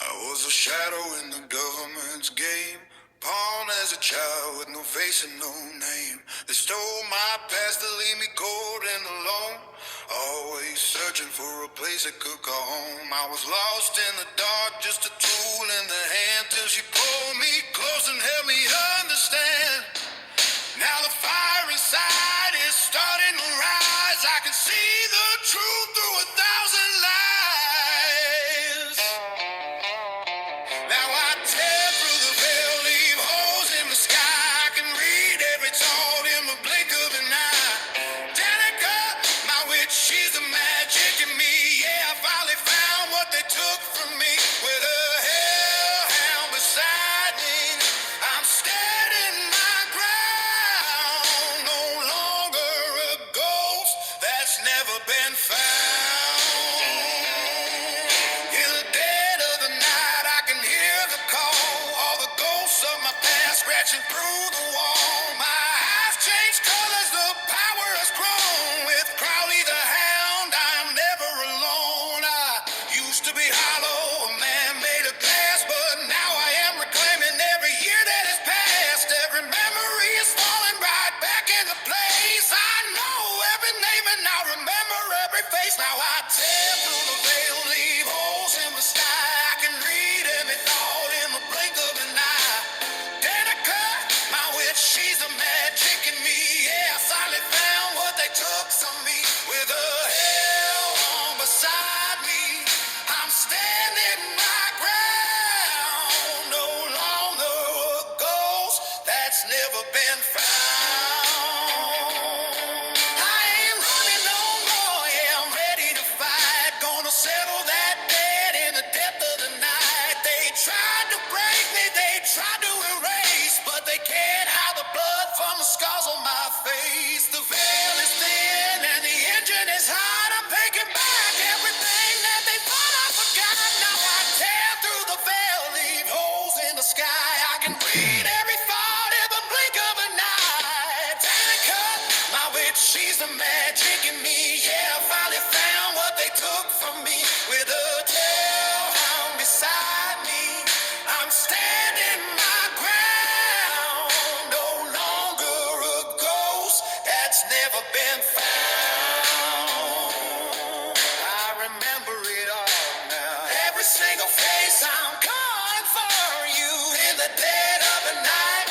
I was a shadow in the government's game, pawn as a child with no face and no name. They stole my past to leave me cold and alone, always searching for a place that could call home. I was lost in the dark, just a tool in the hand, till she pulled me close and helped me understand. Now the fire inside is starting to rise. I can see the truth through 1,000 lies. Now I tear through the veil, leave holes in the sky. I can read every thought in the blink of an eye. Danica, my witch, she's the magic in me. Yeah, I finally found what they took from me. With a hellhound beside me, I'm standing my ground. No longer a ghost that's never been found. In the dead of the night, I can hear the call. All the ghosts of my past scratching through the wall. My eyes change colors, the power has grown. With Crowley the hound, I am never alone. I used to be hollow, a man made of glass, but now I am reclaiming every year that has passed. Every memory is falling right back into place. I know every name and I remember every face. Now I tear through the veil, leave holes in the sky. I can read every thought in the blink of an eye. Danica, my witch, she's the magic in me. Yeah, I finally found what they took from me. With a hell on beside me, I'm standing my ground. No longer a ghost that's never been found. I ain't running no more, yeah, I'm ready to fight. Gonna settle that debt in the depth of the night. They tried to break me, they tried to erase, but they can't hide the blood from the scars on my face. The veil is thin and the engine is hot. I'm taking back everything that they thought I forgot. Now I tear through the veil, leave holes in the sky. I can read every thought in the blink of an eye. Danica, my witch, she's the magic in me. Yeah, I finally found what they took from me. With a hellhound beside me, I'm standing my ground. No longer a ghost that's never been found. I remember it all now. Every single face, I'm calling for you in the dead of the night.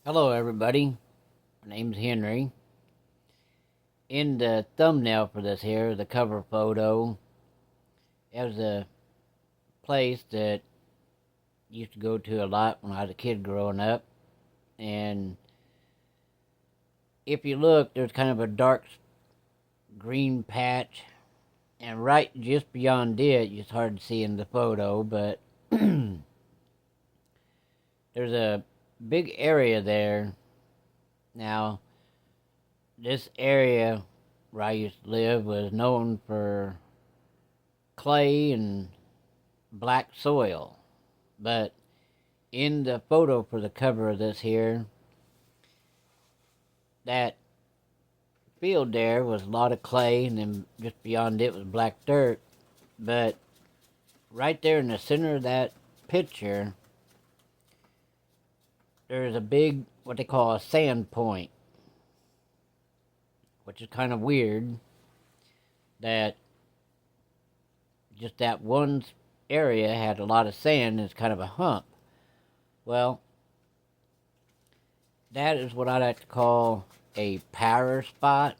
Hello, everybody. My name's Henry. In the thumbnail for this here, the cover photo, it was a place that I used to go to a lot when I was a kid growing up. And if you look, there's kind of a dark green patch. And right just beyond it, it's hard to see in the photo, but there's a big area there. Now, this area where I used to live was known for clay and black soil. But in the photo for the cover of this here, that field there was a lot of clay, and then just beyond it was black dirt. But right there in the center of that picture, there's a big, what they call a sand point, which is kind of weird that just that one area had a lot of sand and it's kind of a hump. Well, that is what I like to call a power spot.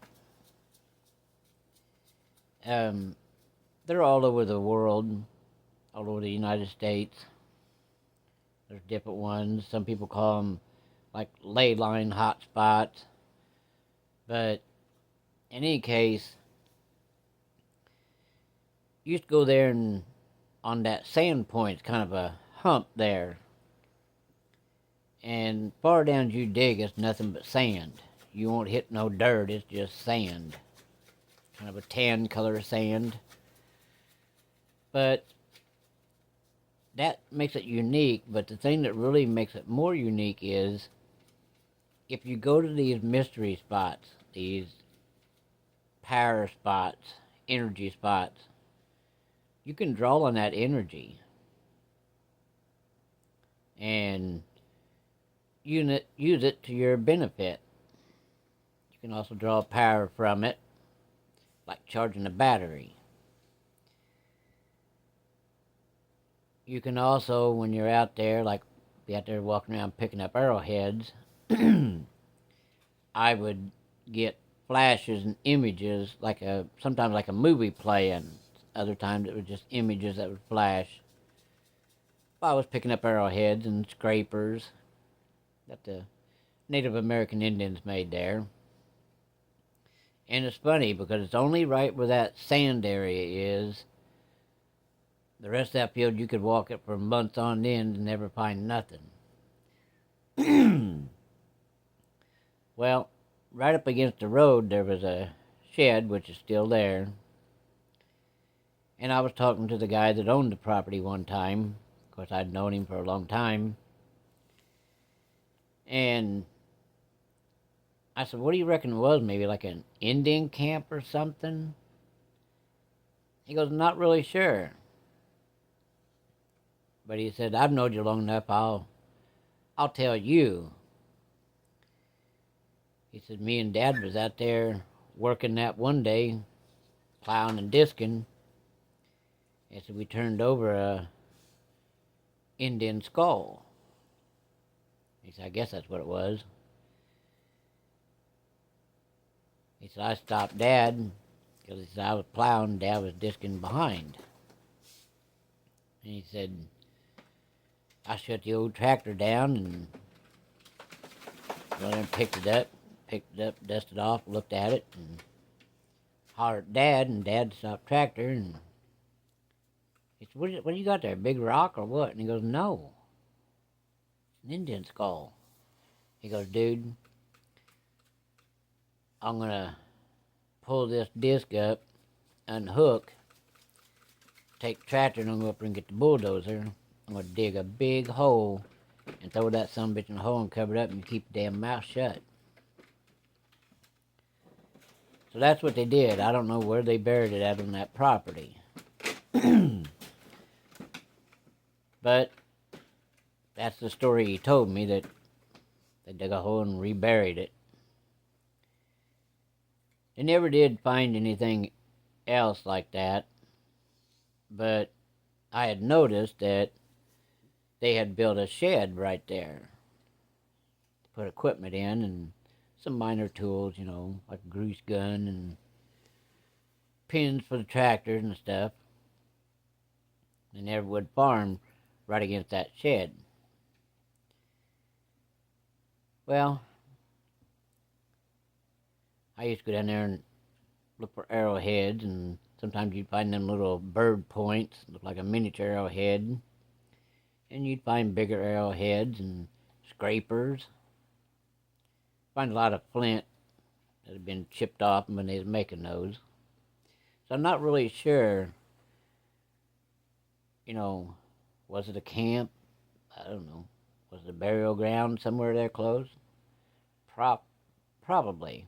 They're all over the world, all over the United States. There's different ones. Some people call them like ley line hot spots. But in any case, you used to go there, and on that sand point, it's kind of a hump there. And far down as you dig, it's nothing but sand. You won't hit no dirt, it's just sand. Kind of a tan color sand. But that makes it unique, but the thing that really makes it more unique is if you go to these mystery spots, these power spots, energy spots, you can draw on that energy and use it to your benefit. You can also draw power from it, like charging a battery. You can also, when you're out there, like be out there walking around picking up arrowheads, I would get flashes and images, sometimes like a movie playing. Other times it was just images that would flash. I was picking up arrowheads and scrapers that the Native American Indians made there. And it's funny because it's only right where that sand area is. The rest of that field you could walk it for months on end and never find nothing. Well, right up against the road there was a shed, which is still there. And I was talking to the guy that owned the property one time. Of course, I'd known him for a long time. And I said, what do you reckon it was? Maybe like an Indian camp or something? He goes, not really sure. But he said, I've known you long enough, I'll tell you. He said, me and Dad was out there working that one day, plowing and disking. He said, we turned over a Indian skull. He said, I guess that's what it was. He said, I stopped Dad, because he said, I was plowing, Dad was disking behind. And he said, I shut the old tractor down and went and picked it up, dusted it off, looked at it, and hollered at Dad, and Dad stopped tractor, and he said, what do you got there, a big rock or what? And he goes, no, it's an Indian skull. He goes, dude, I'm going to pull this disc up, unhook, take the tractor, and I'm going to go up and get the bulldozer. I'm going to dig a big hole and throw that sumbitch in the hole and cover it up and keep the damn mouth shut. So that's what they did. I don't know where they buried it at on that property. But that's the story he told me, that they dug a hole and reburied it. They never did find anything else like that, but I had noticed that they had built a shed right there to put equipment in and some minor tools, like a grease gun and pins for the tractors and stuff. And Everwood Farm right against that shed. Well, I used to go down there and look for arrowheads, and sometimes you'd find them little bird points, look like a miniature arrowhead. And you'd find bigger arrowheads and scrapers. Find a lot of flint that had been chipped off when they was making those. So I'm not really sure, was it a camp? I don't know. Was it a burial ground somewhere there close? Probably.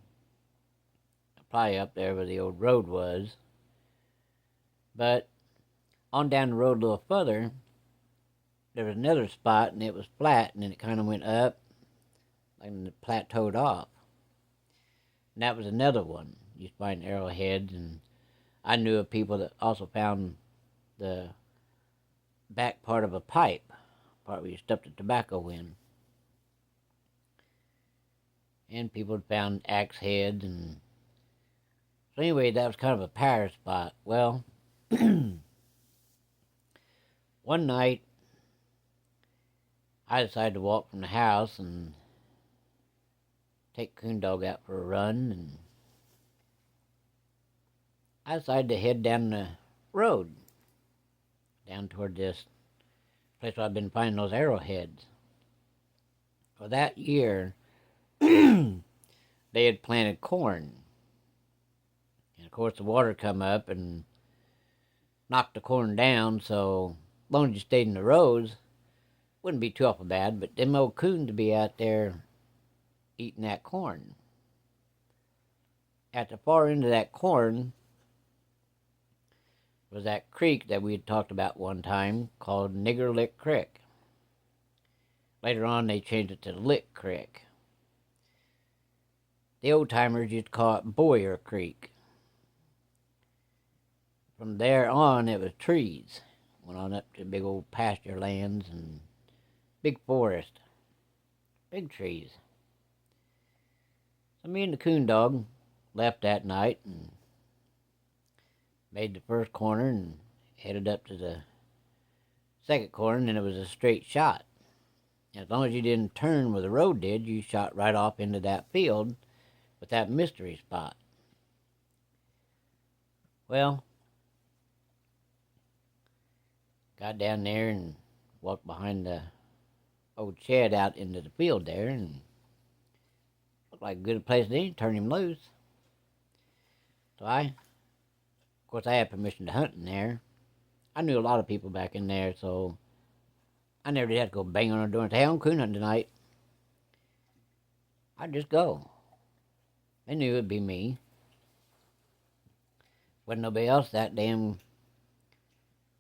Probably up there where the old road was. But on down the road a little further, there was another spot, and it was flat, and then it kind of went up, and it plateaued off. And that was another one. You find arrowheads, and I knew of people that also found the back part of a pipe, part where you stuffed the tobacco in. And people had found axe heads, and so anyway, that was kind of a power spot. Well, one night, I decided to walk from the house and take Coondog out for a run, and I decided to head down the road, down toward this place where I've been finding those arrowheads. Well, that year, they had planted corn. And of course the water come up and knocked the corn down, so long as you stayed in the rows, wouldn't be too awful bad. But them old coons would be out there eating that corn. At the far end of that corn was that creek that we had talked about one time called Nigger Lick Creek. Later on, they changed it to Lick Creek. The old-timers used to call it Boyer Creek. From there on, it was trees. Went on up to big old pasture lands and big forest. Big trees. So me and the coon dog left that night and made the first corner and headed up to the second corner, and then it was a straight shot. As long as you didn't turn where the road did, you shot right off into that field with that mystery spot. Well, got down there and walked behind the old shed out into the field there, and looked like a good place to turn him loose. So of course, I had permission to hunt in there. I knew a lot of people back in there, so I never did have to go bang on their door and say, hey, I'm coon hunting tonight. I'd just go. They knew it'd be me. Wasn't nobody else that damn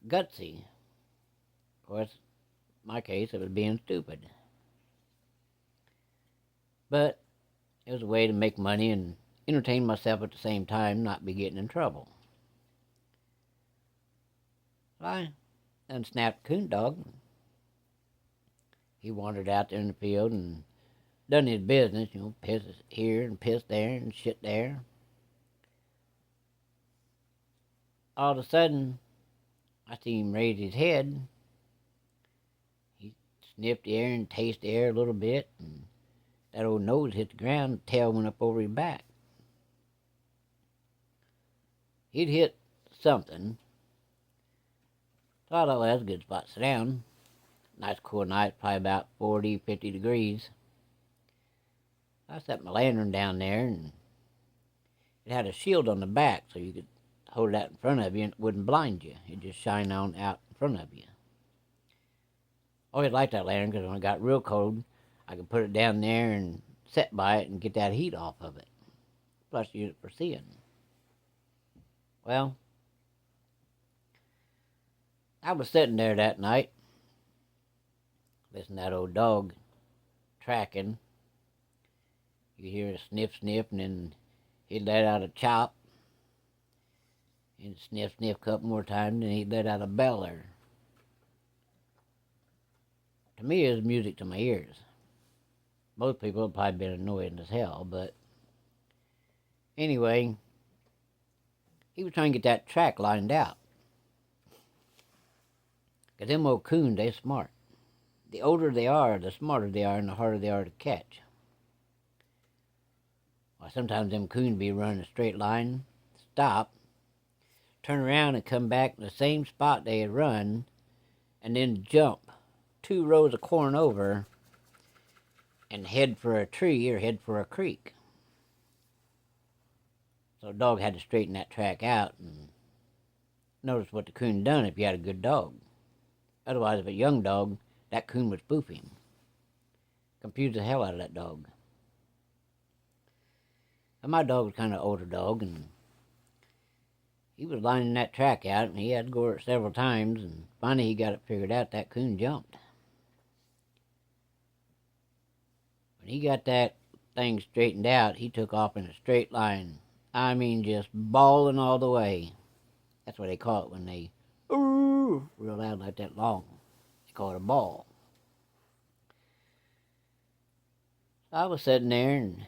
gutsy. Of course, in my case, it was being stupid. But it was a way to make money and entertain myself at the same time, not be getting in trouble. So I unsnapped coon dog. He wandered out there in the field and done his business, piss here and piss there and shit there. All of a sudden, I see him raise his head. He sniffed the air and tasted the air a little bit, and that old nose hit the ground, tail went up over his back. He'd hit something. So I thought, well, that's a good spot to sit down. Nice cool night, probably about 40, 50 degrees. I set my lantern down there, and it had a shield on the back, so you could hold it out in front of you and it wouldn't blind you. It'd just shine on out in front of you. I always liked that lantern because when it got real cold, I could put it down there and sit by it and get that heat off of it. Plus use it for seeing. Well, I was sitting there that night, listening to that old dog tracking. You hear a sniff, sniff, and then he'd let out a chop. And sniff, sniff a couple more times, and he'd let out a beller. To me, it was music to my ears. Most people have probably been annoying as hell, but anyway, he was trying to get that track lined out. Because them old coons, they're smart. The older they are, the smarter they are, and the harder they are to catch. Well, sometimes them coons be running a straight line, stop, turn around and come back to the same spot they had run, and then jump 2 rows of corn over and head for a tree or head for a creek. So the dog had to straighten that track out and notice what the coon done if you had a good dog. Otherwise, if a young dog, that coon would spoof him. Confuse the hell out of that dog. And my dog was kind of an older dog, and he was lining that track out, and he had to go over it several times, and finally he got it figured out. That coon jumped. When he got that thing straightened out, he took off in a straight line. I mean, just bawling all the way. That's what they call it when they ooh, real loud like that long. They call it a bawl. So I was sitting there and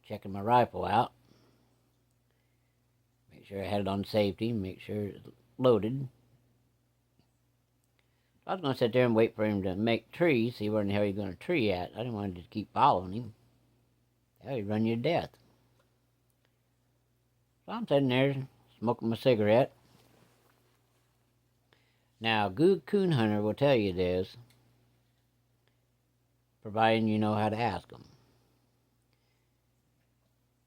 checking my rifle out. Make sure I had it on safety, make sure it's loaded. I was going to sit there and wait for him to make trees, see where in the hell he's going to tree at. I didn't want to just keep following him. Hell, he'd run you to death. So I'm sitting there smoking my cigarette. Now, a good coon hunter will tell you this, providing you know how to ask them.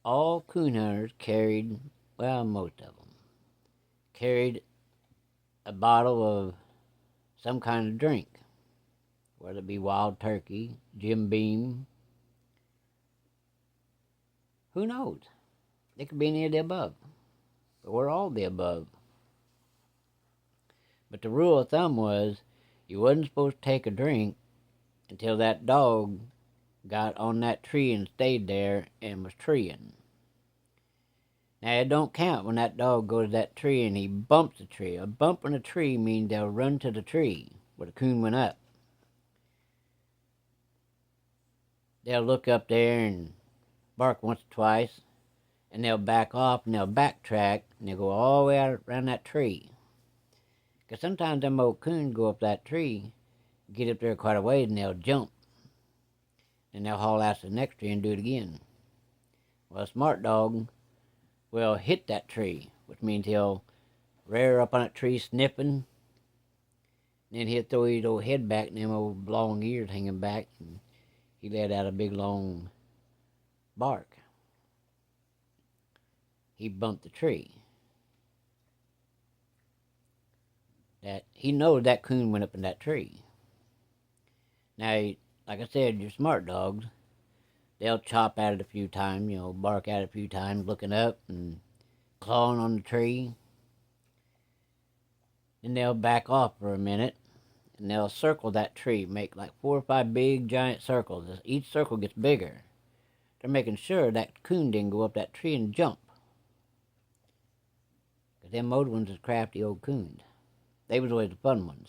All coon hunters carried, well, most of them, carried a bottle of some kind of drink, whether it be wild turkey, Jim Beam. Who knows? It could be any of the above, or all the above. But the rule of thumb was you wasn't supposed to take a drink until that dog got on that tree and stayed there and was treeing. Now, it don't count when that dog goes to that tree and he bumps the tree. A bump on a tree means they'll run to the tree where the coon went up. They'll look up there and bark once or twice, and they'll back off and they'll backtrack and they'll go all the way out around that tree. Because sometimes them old coons go up that tree, get up there quite a ways, and they'll jump. And they'll haul out to the next tree and do it again. Well, a smart dog will hit that tree, which means he'll rear up on that tree sniffing, and then he'll throw his old head back and them old long ears hanging back, and he let out a big long bark. He bumped the tree. That he knows that coon went up in that tree. Now, like I said, your smart dogs, they'll chop at it a few times, bark at it a few times, looking up and clawing on the tree. Then they'll back off for a minute, and they'll circle that tree, make like 4 or 5 big giant circles. As each circle gets bigger, they're making sure that coon didn't go up that tree and jump. Because them old ones is crafty old coons. They was always the fun ones.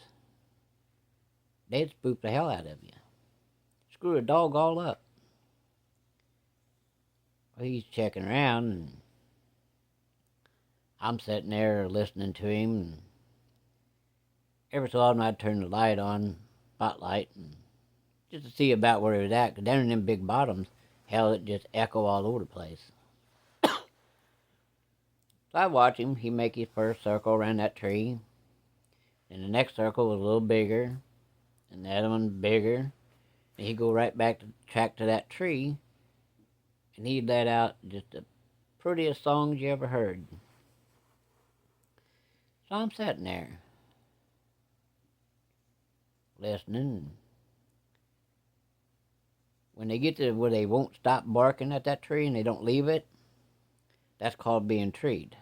They'd spook the hell out of you. Screw a dog all up. Well, he's checking around, and I'm sitting there listening to him, and every so often I'd turn the light on, spotlight, and just to see about where he was at, because down in them big bottoms, hell, it just echo all over the place. So I watch him. He make his first circle around that tree, and the next circle was a little bigger, and the other one bigger, and he'd go right back to track to that tree, and he'd let out just the prettiest songs you ever heard. So I'm sitting there, listening. When they get to where they won't stop barking at that tree and they don't leave it, that's called being treed.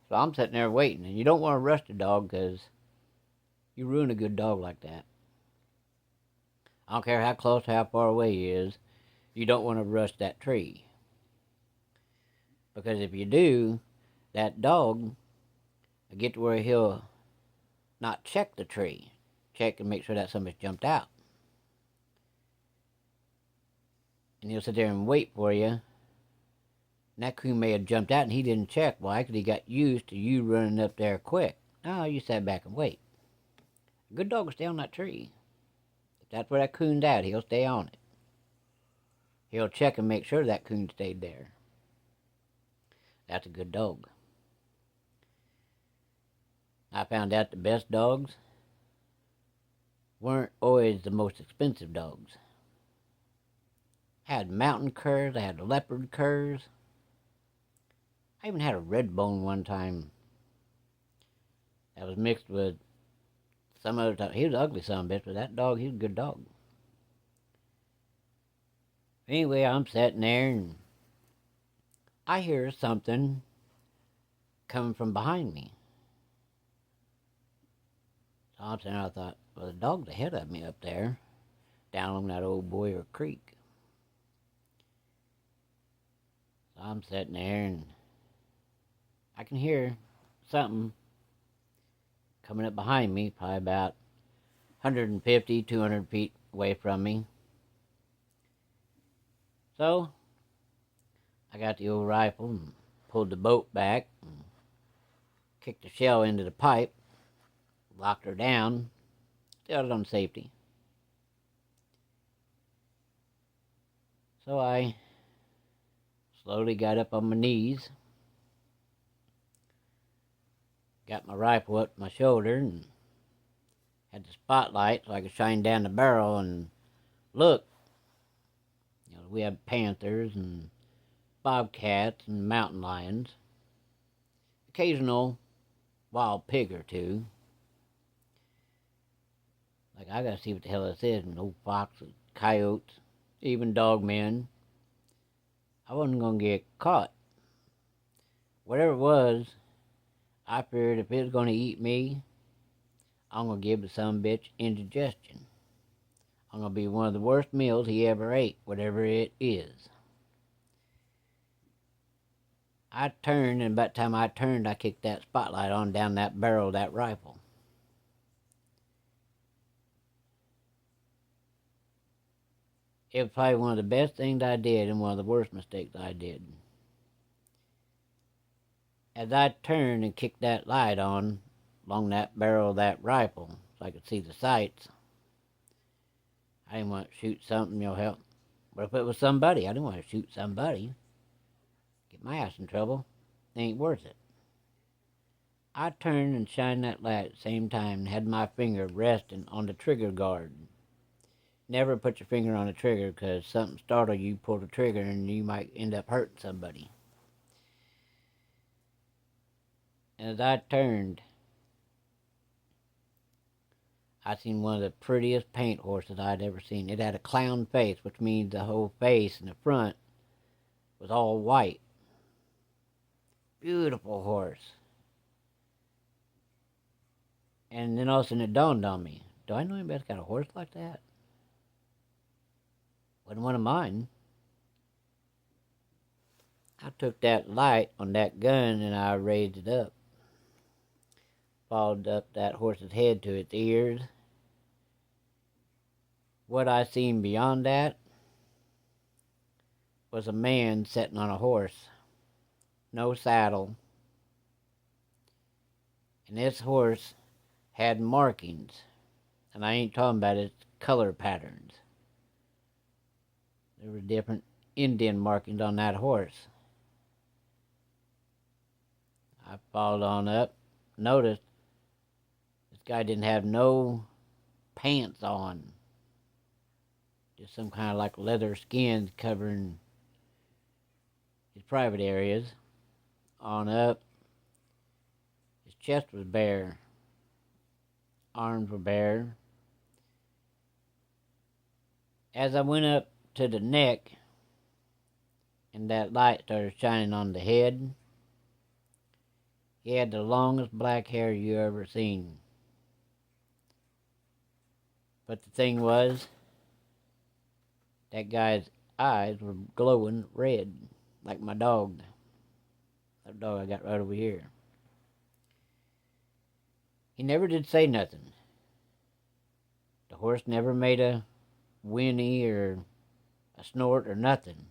So I'm sitting there waiting, and you don't want to rush the dog because you ruin a good dog like that. I don't care how close, how far away he is, you don't want to rush that tree. Because if you do, that dog will get to where he'll not check the tree. Check and make sure that somebody's jumped out. And he'll sit there and wait for you. And that coon may have jumped out and he didn't check. Well, actually he got used to you running up there quick. No, you sat back and wait. A good dog will stay on that tree. If that's where that coon's at, he'll stay on it. He'll check and make sure that coon stayed there. That's a good dog. I found out the best dogs weren't always the most expensive dogs. I had mountain curs, I had leopard curs. I even had a red bone one time that was mixed with some other type. He was an ugly son of a bitch, but that dog, he was a good dog. Anyway, I'm sitting there and I hear something coming from behind me. So I'm sitting there, I thought, well, the dog's ahead of me up there, down along that old Boyer Creek. So I'm sitting there and I can hear something coming up behind me, probably about 150, 200 feet away from me. So I got the old rifle and pulled the boat back and kicked the shell into the pipe, locked her down, still on safety. So I slowly got up on my knees, got my rifle up my shoulder, and had the spotlight so I could shine down the barrel and look. We have panthers and bobcats and mountain lions, occasional wild pig or two. Like, I gotta see what the hell this is. No foxes, coyotes, even dogmen. I wasn't gonna get caught. Whatever it was, I figured if it was gonna eat me, I'm gonna give the son of a bitch indigestion. I'm gonna be one of the worst meals he ever ate, whatever it is. I turned, and by the time I turned, I kicked that spotlight on down that barrel of that rifle. It was probably one of the best things I did and one of the worst mistakes I did. As I turned and kicked that light on along that barrel of that rifle so I could see the sights, I didn't want to shoot something, help. But if it was somebody, I didn't want to shoot somebody. Get my ass in trouble. It ain't worth it. I turned and shined that light at the same time and had my finger resting on the trigger guard. Never put your finger on the trigger because something startled you, pull the trigger, and you might end up hurting somebody. And as I turned, I seen one of the prettiest paint horses I'd ever seen. It had a clown face, which means the whole face in the front was all white. Beautiful horse. And then all of a sudden it dawned on me, do I know anybody that's got a horse like that? Wasn't one of mine. I took that light on that gun and I raised it up. Followed up that horse's head to its ears. What I seen beyond that was a man sitting on a horse. No saddle. And this horse had markings. And I ain't talking about its color patterns. There were different Indian markings on that horse. I followed on up, noticed this guy didn't have no pants on. Just some kind of like leather skins covering his private areas. On up, his chest was bare. Arms were bare. As I went up to the neck, and that light started shining on the head, he had the longest black hair you ever seen. But the thing was, that guy's eyes were glowing red, like my dog. That dog I got right over here. He never did say nothing. The horse never made a whinny or a snort or nothing.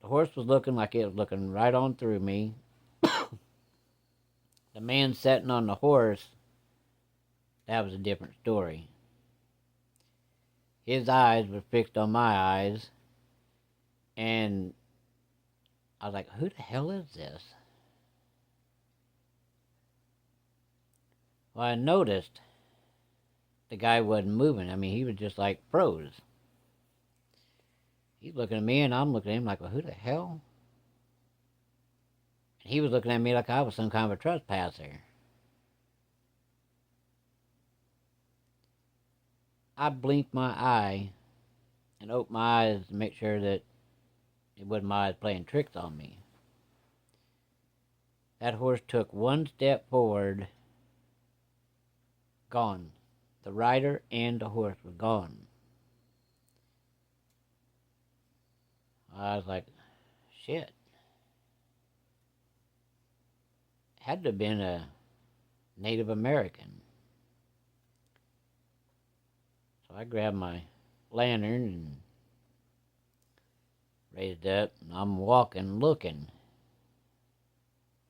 The horse was looking like it was looking right on through me. The man sitting on the horse, that was a different story. His eyes were fixed on my eyes, and I was like, who the hell is this? Well, I noticed the guy wasn't moving. I mean, he was just like froze. He's looking at me, and I'm looking at him like, well, who the hell? And he was looking at me like I was some kind of a trespasser. I blinked my eye and opened my eyes to make sure that it wasn't my eyes playing tricks on me. That horse took one step forward, gone. The rider and the horse were gone. I was like, shit. Had to have been a Native American. So I grabbed my lantern and raised it up, and I'm walking, looking.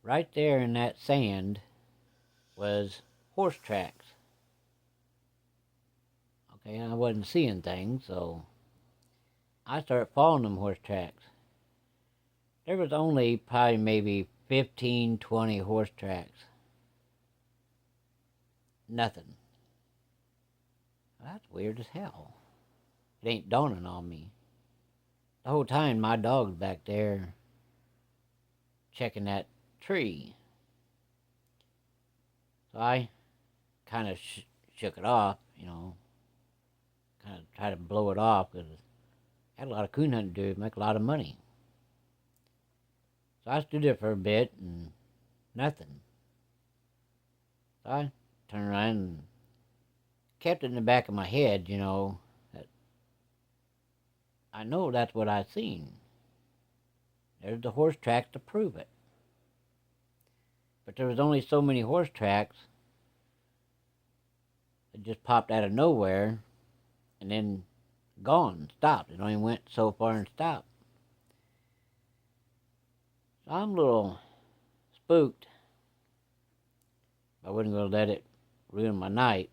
Right there in that sand was horse tracks. Okay, I wasn't seeing things, so I started following them horse tracks. There was only probably maybe 15, 20 horse tracks. Nothing. Well, that's weird as hell. It ain't dawning on me. The whole time my dog's back there checking that tree. So I kind of shook it off, you know, kind of tried to blow it off because I had a lot of coon hunting to do, make a lot of money. So I stood there for a bit and nothing. So I turned around and kept it in the back of my head, you know, that I know that's what I seen. There's the horse tracks to prove it. But there was only so many horse tracks that just popped out of nowhere and then gone, stopped. It only went so far and stopped. So I'm a little spooked. I wasn't going to let it ruin my night.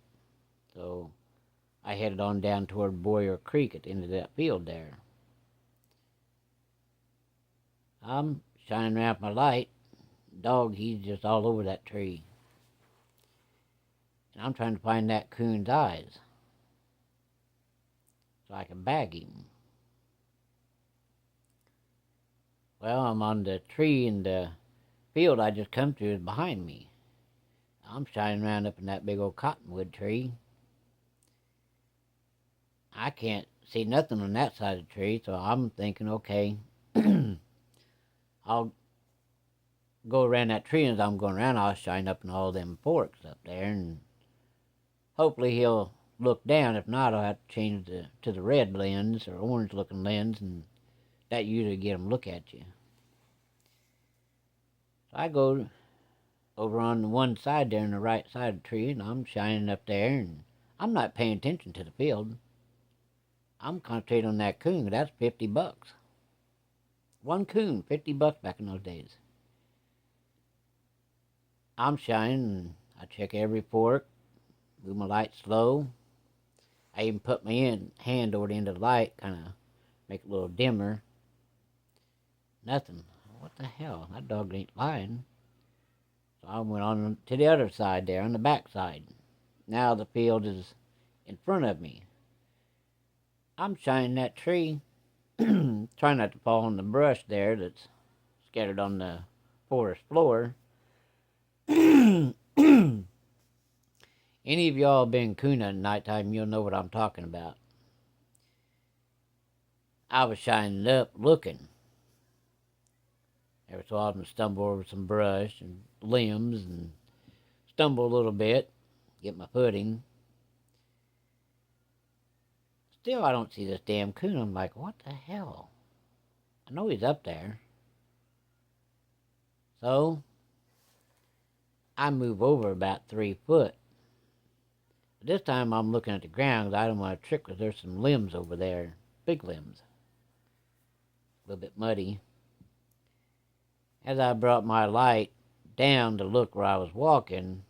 So I headed on down toward Boyer Creek at the end of that field there. I'm shining around my light. Dog, he's just all over that tree. And I'm trying to find that coon's eyes so I can bag him. Well, I'm on the tree, and the field I just come to is behind me. I'm shining around up in that big old cottonwood tree. I can't see nothing on that side of the tree, so I'm thinking, okay, I'll go around that tree, and as I'm going around, I'll shine up in all them forks up there, and hopefully he'll look down. If not, I'll have to change to the red lens or orange-looking lens, and that usually get him look at you. So I go over on the one side there, on the right side of the tree, and I'm shining up there, and I'm not paying attention to the field. I'm concentrating on that coon. That's $50. One coon, $50 back in those days. I'm shining, and I check every fork, move my light slow. I even put my hand over the end of the light, kind of make it a little dimmer. Nothing. What the hell? That dog ain't lying. So I went on to the other side there, on the back side. Now the field is in front of me. I'm shining that tree, trying not to fall on the brush there that's scattered on the forest floor. Any of y'all been coon hunting nighttime, you'll know what I'm talking about. I was shining up, looking. Every so often stumble over some brush and limbs and stumble a little bit, get my footing. Still, I don't see this damn coon. I'm like, what the hell? I know he's up there. So, I move over about 3 foot. This time I'm looking at the ground because I don't want to trip because there's some limbs over there. Big limbs. A little bit muddy. As I brought my light down to look where I was walking,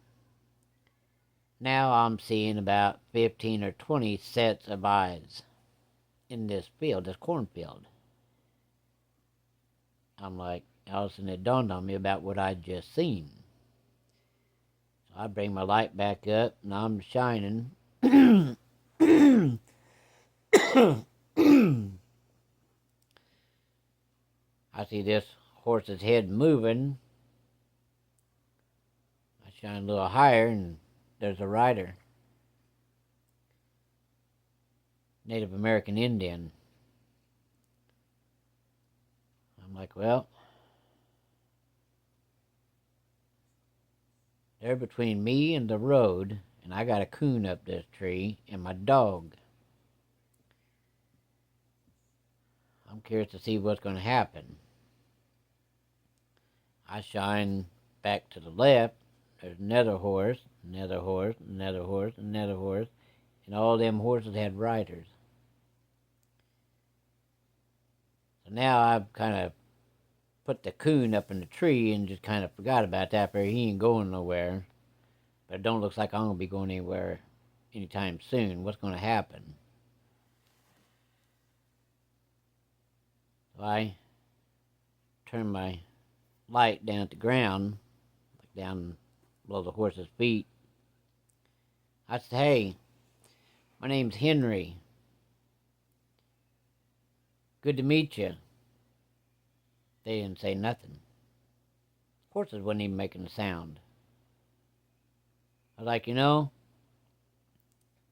now I'm seeing about 15 or 20 sets of eyes in this field, this cornfield. I'm like, all of a sudden it dawned on me about what I'd just seen. So I bring my light back up and I'm shining. I see this horse's head moving. I shine a little higher and there's a rider. Native American Indian. I'm like, well, they're between me and the road, and I got a coon up this tree and my dog. I'm curious to see what's going to happen. I shine back to the left. There's another horse, another horse, another horse, another horse, and all them horses had riders. So now I've kind of put the coon up in the tree and just kind of forgot about that, but he ain't going nowhere. But it don't look like I'm going to be going anywhere anytime soon. What's going to happen? So I turn my light down at the ground, like down below the horse's feet. I said, hey, my name's Henry. Good to meet you. They didn't say nothing. Horses wasn't even making a sound. I was like, you know,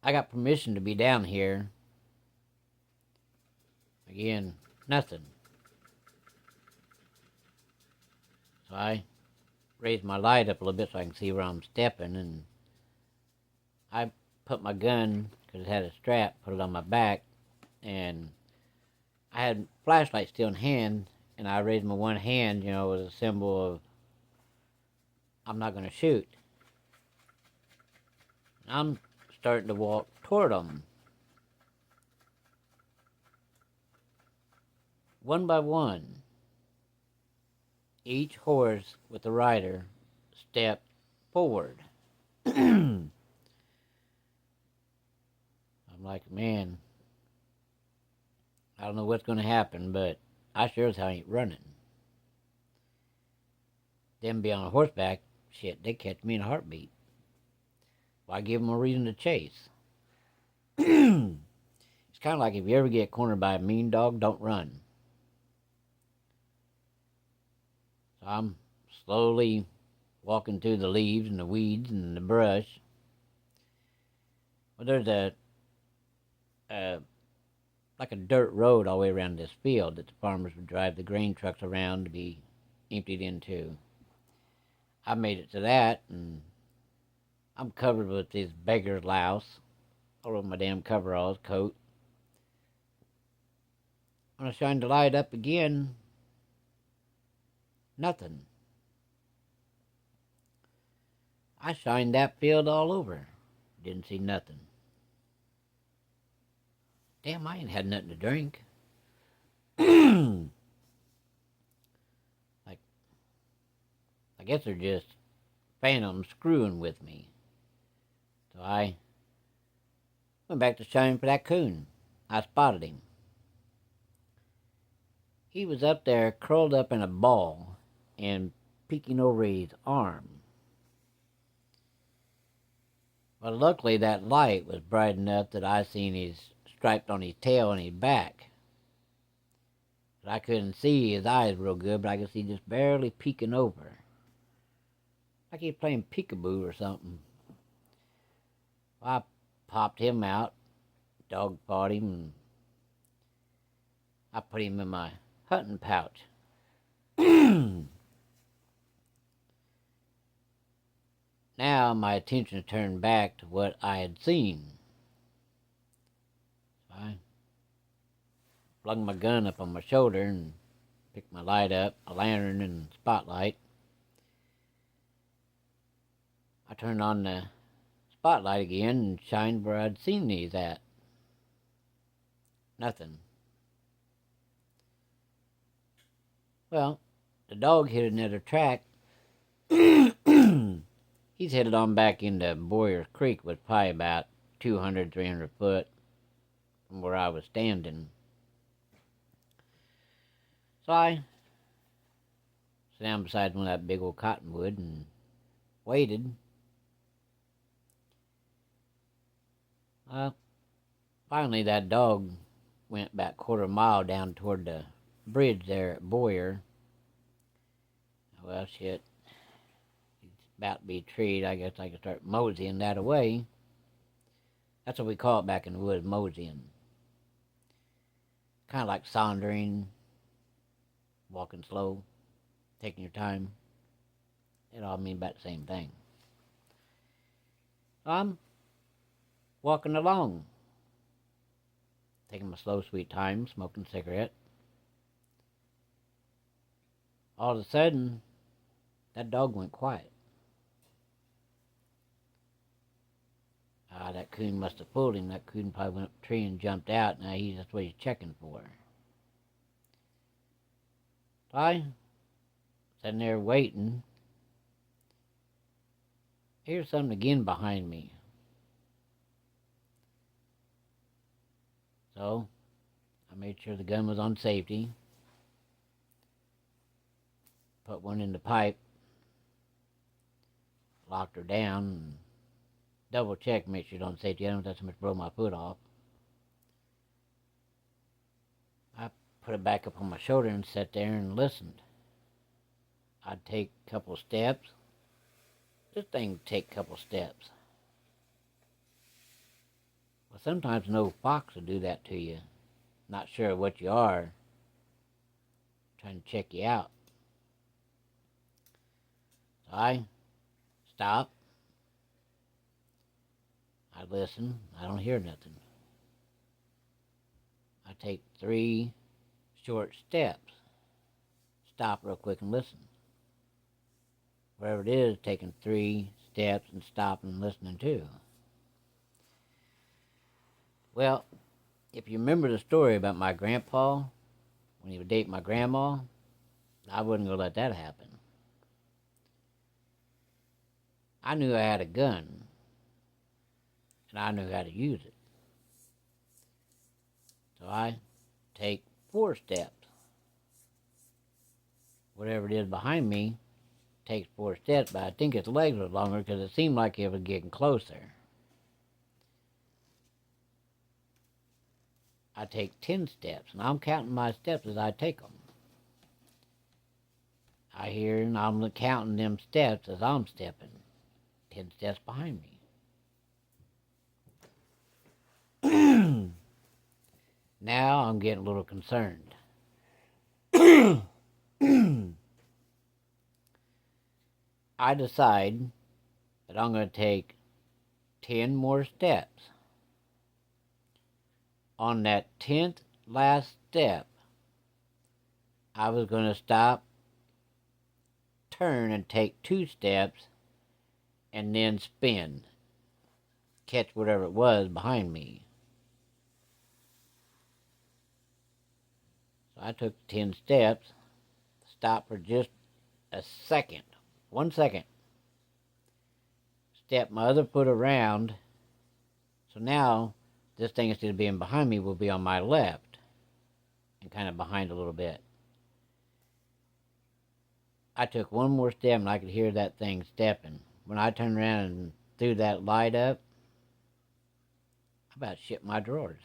I got permission to be down here. Again, nothing. So I raised my light up a little bit so I can see where I'm stepping, and I put my gun, because it had a strap, put it on my back, and I had flashlight still in hand, and I raised my one hand, as a symbol of I'm not going to shoot. I'm starting to walk toward them. One by one, each horse with the rider stepped forward. I'm like, man, I don't know what's going to happen, but I sure as hell ain't running. Them be on horseback, shit, they catch me in a heartbeat. Why give them a reason to chase? It's kind of like if you ever get cornered by a mean dog, don't run. So I'm slowly walking through the leaves and the weeds and the brush. Well, there's like a dirt road all the way around this field that the farmers would drive the grain trucks around to be emptied into. I made it to that, and I'm covered with this beggar's louse all over my damn coveralls, coat. When I shined the light up again, nothing. I shined that field all over. Didn't see nothing. Damn, I ain't had nothing to drink. Like, I guess they're just phantoms screwing with me. So I went back to shining for that coon. I spotted him. He was up there curled up in a ball and peeking over his arm. Well, luckily that light was bright enough that I seen his stripes on his tail and his back. But I couldn't see his eyes real good, but I could see just barely peeking over. Like he was playing peekaboo or something. I popped him out, dog fought him, and I put him in my hunting pouch. Now my attention turned back to what I had seen. So I flung my gun up on my shoulder and picked my light up, a lantern and spotlight. I turned on the spotlight again and shined where I'd seen these at. Nothing. Well, the dog hit another track. He's headed on back into Boyer Creek, was probably about 200, 300 foot from where I was standing. So I sat down beside one of that big old cottonwood and waited. Finally, that dog went about quarter mile down toward the bridge there at Boyer. Well, shit. He's about to be treed. I guess I can start moseying that away. That's what we call it back in the woods, moseying. Kind of like sauntering, walking slow, taking your time. It all mean about the same thing. So I'm walking along, taking my slow, sweet time, smoking a cigarette. All of a sudden, that dog went quiet. That coon must have fooled him. That coon probably went up a tree and jumped out. Now that's what he's checking for. So I sitting there waiting. Here's something again behind me. So I made sure the gun was on safety. Put one in the pipe. Locked her down. And double check, make sure it's on safety. I don't have so much blow my foot off. I put it back up on my shoulder and sat there and listened. I'd take a couple steps. This thing would take a couple steps. Well, sometimes no fox will do that to you. Not sure what you are, trying to check you out. So I stop. I listen. I don't hear nothing. I take 3 short steps. Stop real quick and listen. Wherever it is, taking 3 steps and stopping and listening too. Well, if you remember the story about my grandpa, when he would date my grandma, I wasn't going to let that happen. I knew I had a gun, and I knew how to use it. So I take 4 steps. Whatever it is behind me takes 4 steps, but I think its legs were longer because it seemed like it was getting closer. I take 10 steps, and I'm counting my steps as I take them. I hear, and I'm counting them steps as I'm stepping. 10 steps behind me. Now I'm getting a little concerned. I decide that I'm going to take 10 more steps. On that 10th last step, I was going to stop, turn, and take 2 steps, and then spin. Catch whatever it was behind me. So I took 10 steps, stopped for just a second. 1 second. Step my other foot around. So now, this thing, instead of being behind me, will be on my left. And kind of behind a little bit. I took 1 more step and I could hear that thing stepping. When I turned around and threw that light up, I about shit my drawers.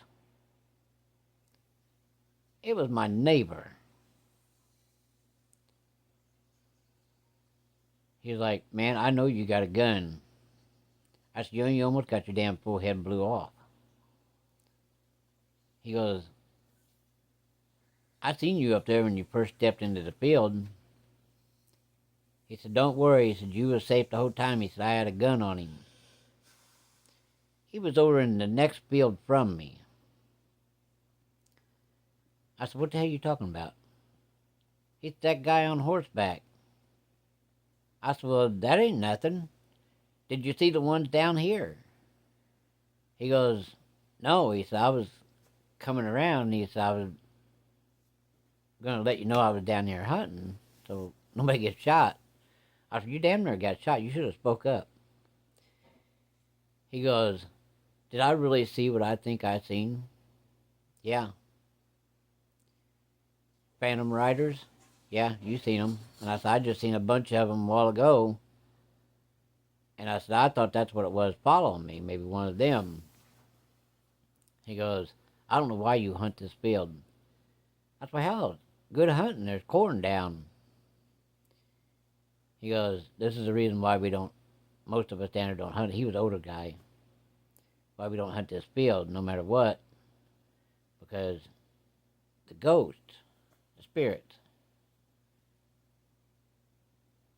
It was my neighbor. He was like, "Man, I know you got a gun." I said, "You almost got your damn forehead blew off." He goes, "I seen you up there when you first stepped into the field." He said, "Don't worry." He said, "You was safe the whole time." He said, "I had a gun on him." He was over in the next field from me. I said, "What the hell are you talking about?" He said, "That guy on horseback." I said, "Well, that ain't nothing. Did you see the ones down here?" He goes, "No." He said, "I was coming around." And he said, "I was going to let you know I was down here hunting so nobody gets shot." I said, "You damn near got shot. You should have spoke up." He goes, "Did I really see what I think I seen?" "Yeah." "Phantom Riders?" "Yeah, you seen them." And I said, "I just seen a bunch of them a while ago." And I said, "I thought that's what it was following me, maybe one of them." He goes, "I don't know why you hunt this field." I said, "Well, hell, good hunting. There's corn down." He goes, "This is the reason why we don't, most of us down here don't hunt." He was an older guy. "Why we don't hunt this field no matter what. Because the ghosts, the spirits."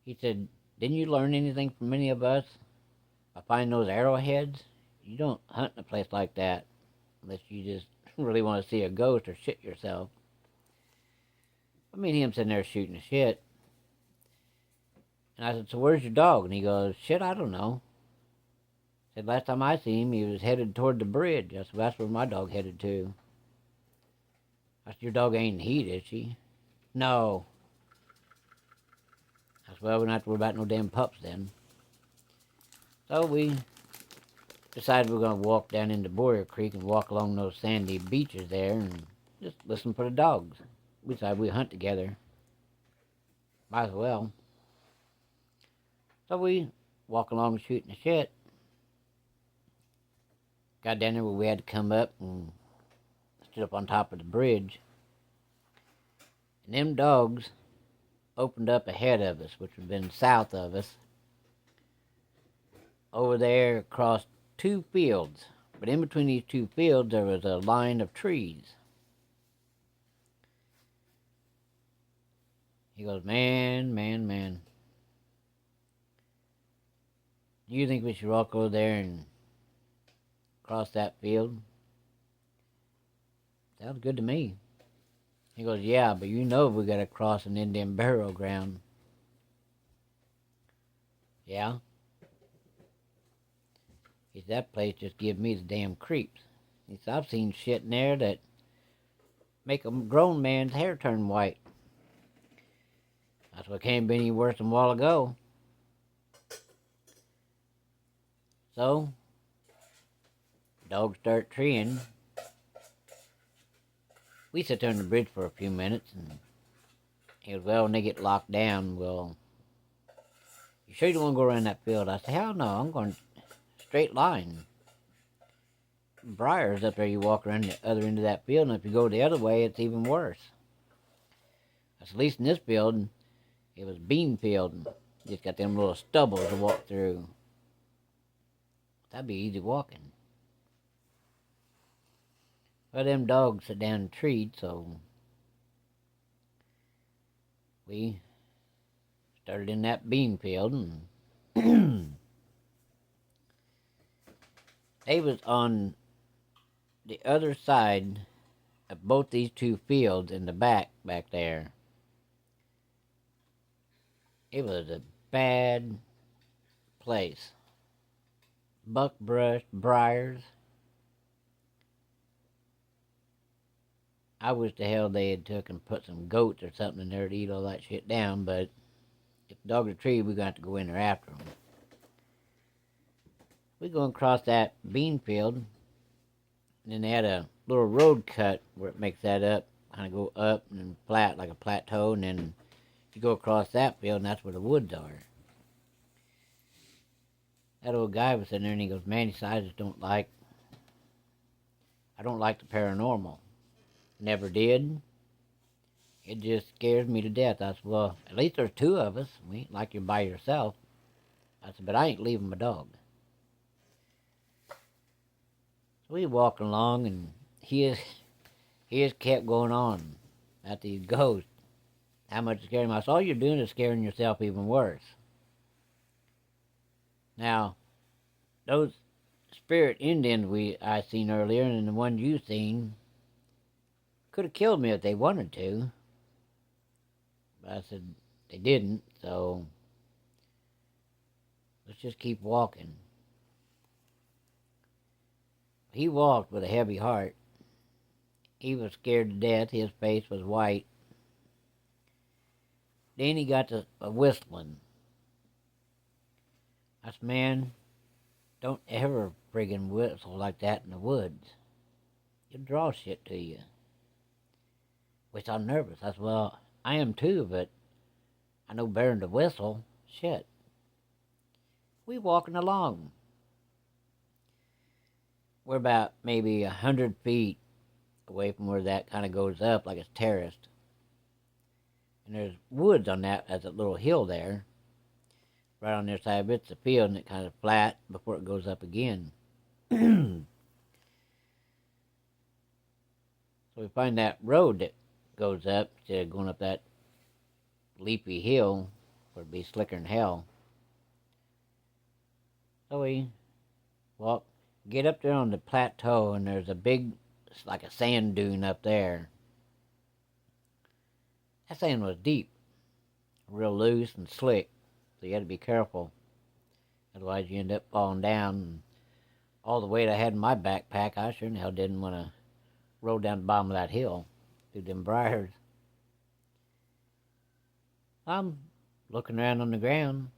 He said, "Didn't you learn anything from any of us? I find those arrowheads. You don't hunt in a place like that unless you just really want to see a ghost or shit yourself." I mean, him sitting there shooting the shit. And I said, "So where's your dog?" And he goes, "Shit, I don't know." I said, "Last time I seen him, he was headed toward the bridge." I said, "That's where my dog headed to." I said, "Your dog ain't in heat, is she?" "No." I said, "Well, we don't have to worry about no damn pups then." So we decided we were going to walk down into Boyer Creek and walk along those sandy beaches there and just listen for the dogs. We decided we'd hunt together. Might as well. So we walk along shooting the shit. Got down there where we had to come up and stood up on top of the bridge. And them dogs opened up ahead of us, which would have been south of us. Over there across 2 fields But in between these two fields, there was a line of trees. He goes, man, man, man. Do you think we should walk over there and cross that field? Sounds good to me. He goes, yeah, but you know we gotta cross an Indian burial ground. Yeah? He said, that place just gives me the damn creeps. He said, I've seen shit in there that make a grown man's hair turn white. That's what can't be any worse than a while ago. So, dogs start treeing. We sit there on the bridge for a few minutes, and he goes, well, when they get locked down, well, you sure you don't want to go around that field? I said, hell no, I'm going straight line. Briars up there, you walk around the other end of that field, and if you go the other way, it's even worse. I said, at least in this field, it was bean field, and just got them little stubbles to walk through. That'd be easy walking. Well, them dogs sit down and treat, so we started in that bean field, and they was on the other side of both these two fields in the back there. It was a bad place. Buckbrush, briars. I wish the hell they had took and put some goats or something in there to eat all that shit down, but if the dogs are treed, we're going to have to go in there after them. We're going to cross that bean field, and then they had a little road cut where it makes that up, kind of go up and then flat like a plateau, and then you go across that field, and that's where the woods are. That old guy was sitting there, and he goes, man, he said, I don't like the paranormal. Never did. It just scares me to death. I said, well, at least there's two of us. We ain't like you're by yourself. I said, but I ain't leaving my dog. So we walking along, and he just kept going on at these ghosts. How much it scared him. I said, all you're doing is scaring yourself even worse. Now, those spirit Indians I seen earlier, and the ones you seen, could have killed me if they wanted to. But I said they didn't, so let's just keep walking. He walked with a heavy heart. He was scared to death. His face was white. Then he got to whistling. I said, man, don't ever friggin' whistle like that in the woods. It'll draw shit to you. Which I'm nervous. I said, well, I am too, but I know better than to whistle. Shit. We walking along. We're about maybe 100 feet away from where that kind of goes up like it's terraced. And there's woods on that as a little hill there. Right on their side of it's a field, and it kind of flat before it goes up again. So we find that road that goes up instead of going up that leafy hill where it'd be slicker than hell. So we walk, get up there on the plateau, and there's a big, it's like a sand dune up there. That sand was deep, real loose and slick, so you had to be careful. Otherwise you end up falling down. And all the weight I had in my backpack, I sure in hell didn't want to roll down the bottom of that hill through them briars. I'm looking around on the ground,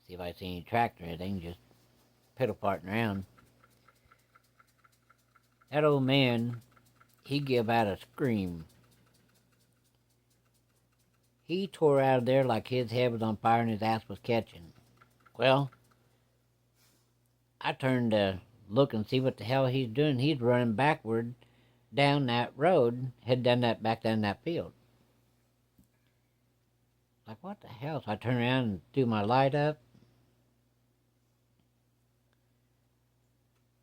see if I see any tracks or anything, just piddle-parting around. That old man, he give out a scream. He tore out of there like his head was on fire and his ass was catching. Well, I turned to look and see what the hell he's doing. He's running backward down that road, head down back down that field. Like, what the hell? So I turned around and threw my light up.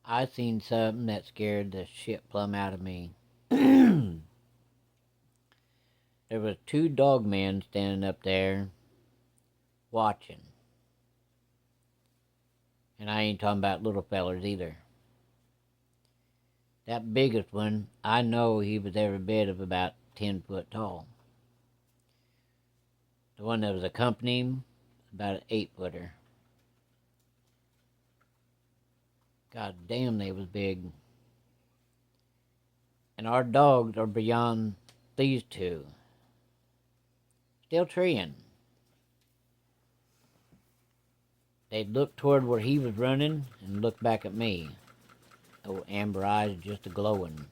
I seen something that scared the shit plumb out of me. There was two dog men standing up there watching. And I ain't talking about little fellers either. That biggest one, I know he was every bit of about 10 foot tall. The one that was accompanying him, about an 8-footer. God damn, they was big. And our dogs are beyond these two. Still treeing. They'd look toward where he was running and look back at me. Oh, amber eyes just a-glowing.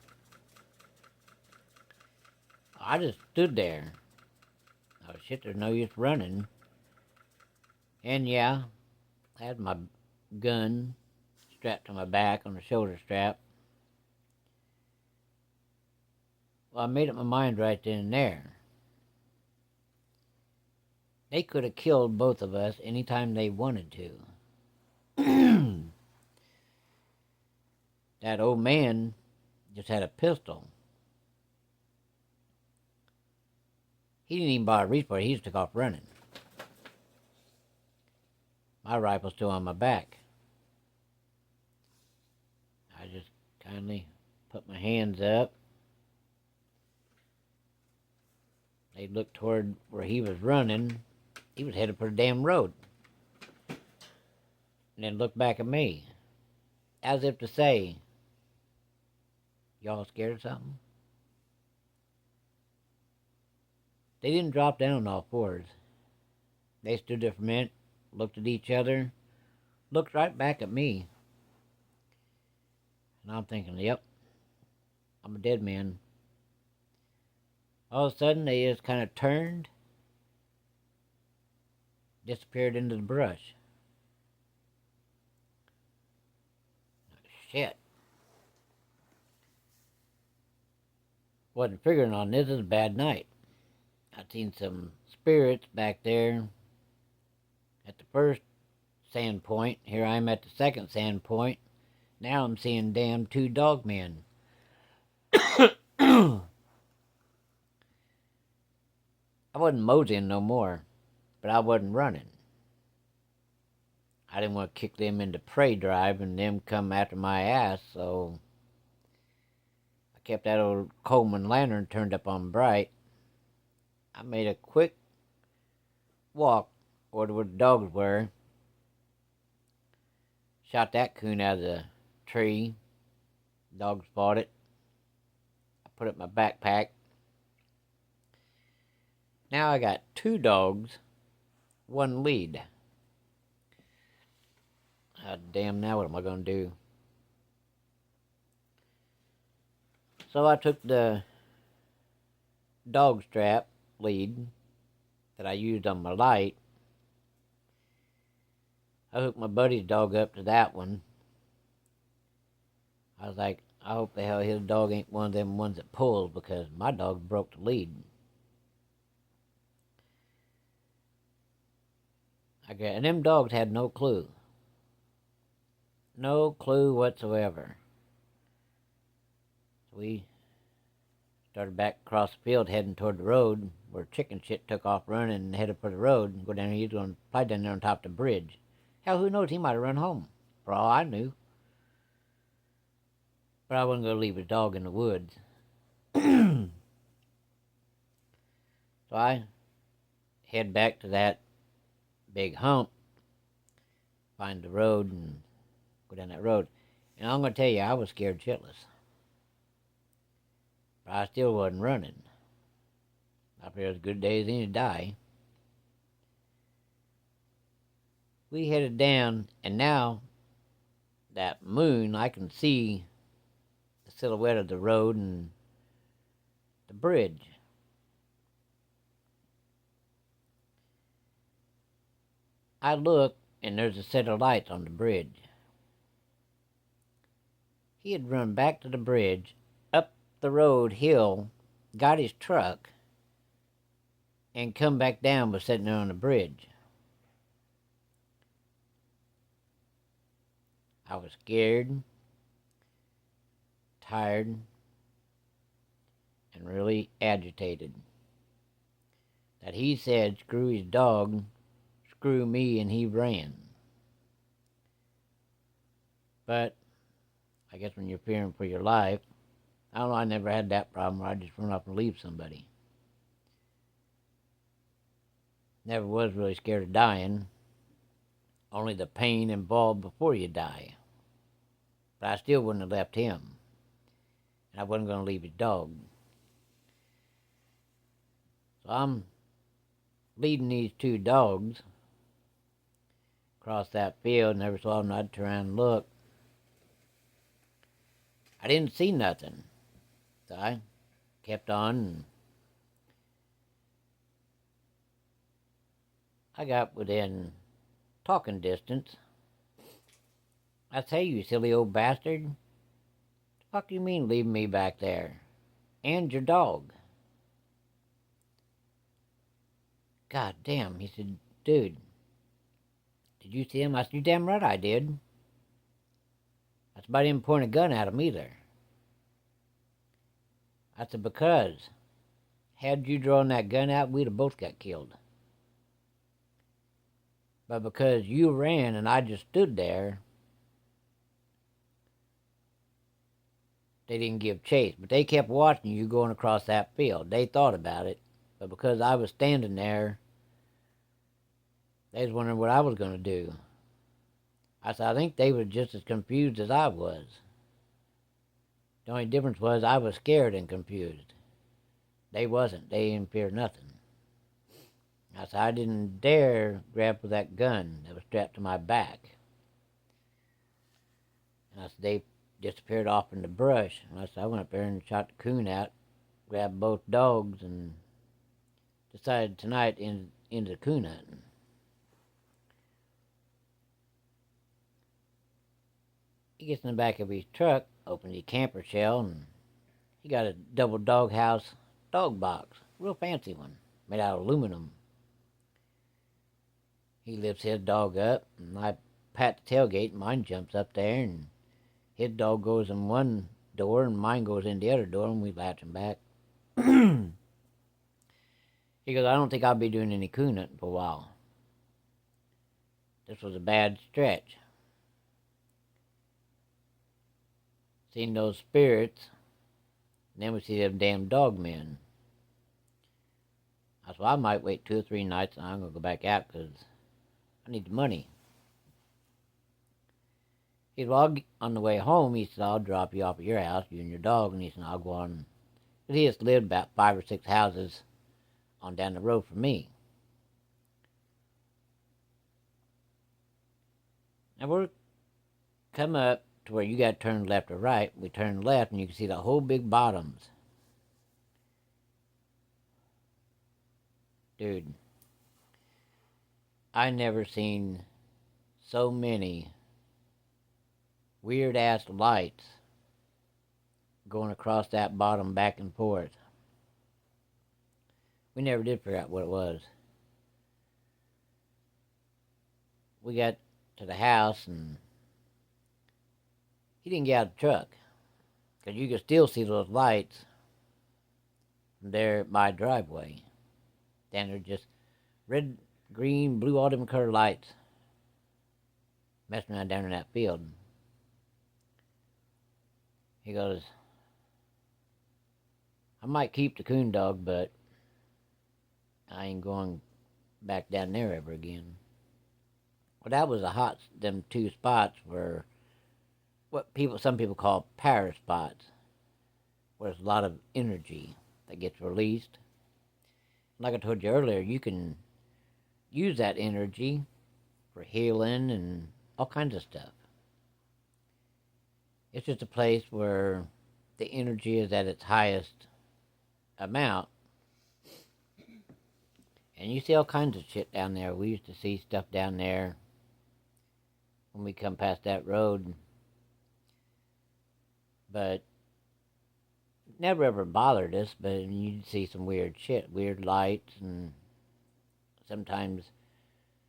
I just stood there. Oh shit, there's no use running. And yeah, I had my gun strapped to my back on the shoulder strap. Well, I made up my mind right then and there. They could have killed both of us anytime they wanted to. That old man just had a pistol. He didn't even bother to reach for it. He just took off running. My rifle's still on my back. I just kindly put my hands up. They looked toward where he was running. He was headed for the damn road. And then looked back at me. As if to say, y'all scared of something? They didn't drop down on all fours. They stood there for a minute, looked at each other, looked right back at me. And I'm thinking, yep, I'm a dead man. All of a sudden, they just kind of turned, disappeared into the brush. Shit. Wasn't figuring on this. It was a bad night. I'd seen some spirits back there at the first sand point. Here I am at the second sand point. Now I'm seeing damn two dog men. I wasn't moseying no more, but I wasn't running. I didn't want to kick them into prey drive and them come after my ass, so I kept that old Coleman lantern turned up on bright. I made a quick walk over where the dogs were. Shot that coon out of the tree. Dogs fought it. I put it in my backpack. Now I got two dogs, one lead. Damn, now what am I going to do? So I took the dog strap lead that I used on my light. I hooked my buddy's dog up to that one. I was like, I hope the hell his dog ain't one of them ones that pulls, because my dog broke the lead. And them dogs had no clue. No clue whatsoever. So we started back across the field heading toward the road where chicken shit took off running and headed for the road and go down there. He's going to fly down there on top of the bridge. Hell, who knows? He might have run home, for all I knew. But I wasn't going to leave his dog in the woods. So I head back to that big hump, find the road, and go down that road. And I'm going to tell you, I was scared shitless. But I still wasn't running. I figured it was a good day as any to die. We headed down, and now that moon, I can see the silhouette of the road and the bridge. I look, and there's a set of lights on the bridge. He had run back to the bridge, up the road hill, got his truck, and come back down, was sitting there on the bridge. I was scared, tired and really agitated. That he said, screw his dog, screw me, and he ran. But I guess when you're fearing for your life, I don't know, I never had that problem where I just run off and leave somebody. Never was really scared of dying. Only the pain involved before you die. But I still wouldn't have left him. And I wasn't going to leave his dog. So I'm leading these two dogs across that field, and every so often I'd turn around and look. I didn't see nothing. So I kept on, and I got within talking distance. I say, you silly old bastard. The fuck you mean leaving me back there? And your dog? God damn. He said, dude, did you see him? I said, you damn right I did. I said, but I didn't point a gun at him either. I said, because had you drawn that gun out, we'd have both got killed. But because you ran and I just stood there, they didn't give chase. But they kept watching you going across that field. They thought about it. But because I was standing there, they was wondering what I was going to do. I said, I think they were just as confused as I was. The only difference was I was scared and confused. They wasn't. They didn't fear nothing. I said, I didn't dare grab for that gun that was strapped to my back. And I said, they disappeared off in the brush. And I said, I went up there and shot the coon out, grabbed both dogs, and decided tonight into coon hunting. He gets in the back of his truck, opens his camper shell, and he got a double dog house dog box. Real fancy one, made out of aluminum. He lifts his dog up, and I pat the tailgate, and mine jumps up there, and his dog goes in one door, and mine goes in the other door, and we latch him back. He goes, I don't think I'll be doing any coon hunting for a while. This was a bad stretch. Seen those spirits, and then we see them damn dog men. I said, well, I might wait 2 or 3 nights, and I'm going to go back out, because I need the money. He said, well, on the way home, he said, I'll drop you off at your house, you and your dog, and he said, I'll go on. Because he just lived about 5 or 6 houses on down the road from me. Now we're come up to where you got to turn left or right. We turn left, and you can see the whole big bottoms. Dude, I never seen so many weird-ass lights going across that bottom back and forth. We never did figure out what it was. We got to the house, and he didn't get out of the truck, because you could still see those lights from there at my driveway. Then they're just red, green, blue, all different color lights messing around down in that field. He goes, I might keep the coon dog, but I ain't going back down there ever again. Well, that was them 2 spots were what some people call power spots, where there's a lot of energy that gets released. Like I told you earlier, you can use that energy for healing and all kinds of stuff. It's just a place where the energy is at its highest amount. And you see all kinds of shit down there. We used to see stuff down there when we come past that road. But never ever bothered us, but you'd see some weird shit, weird lights, and sometimes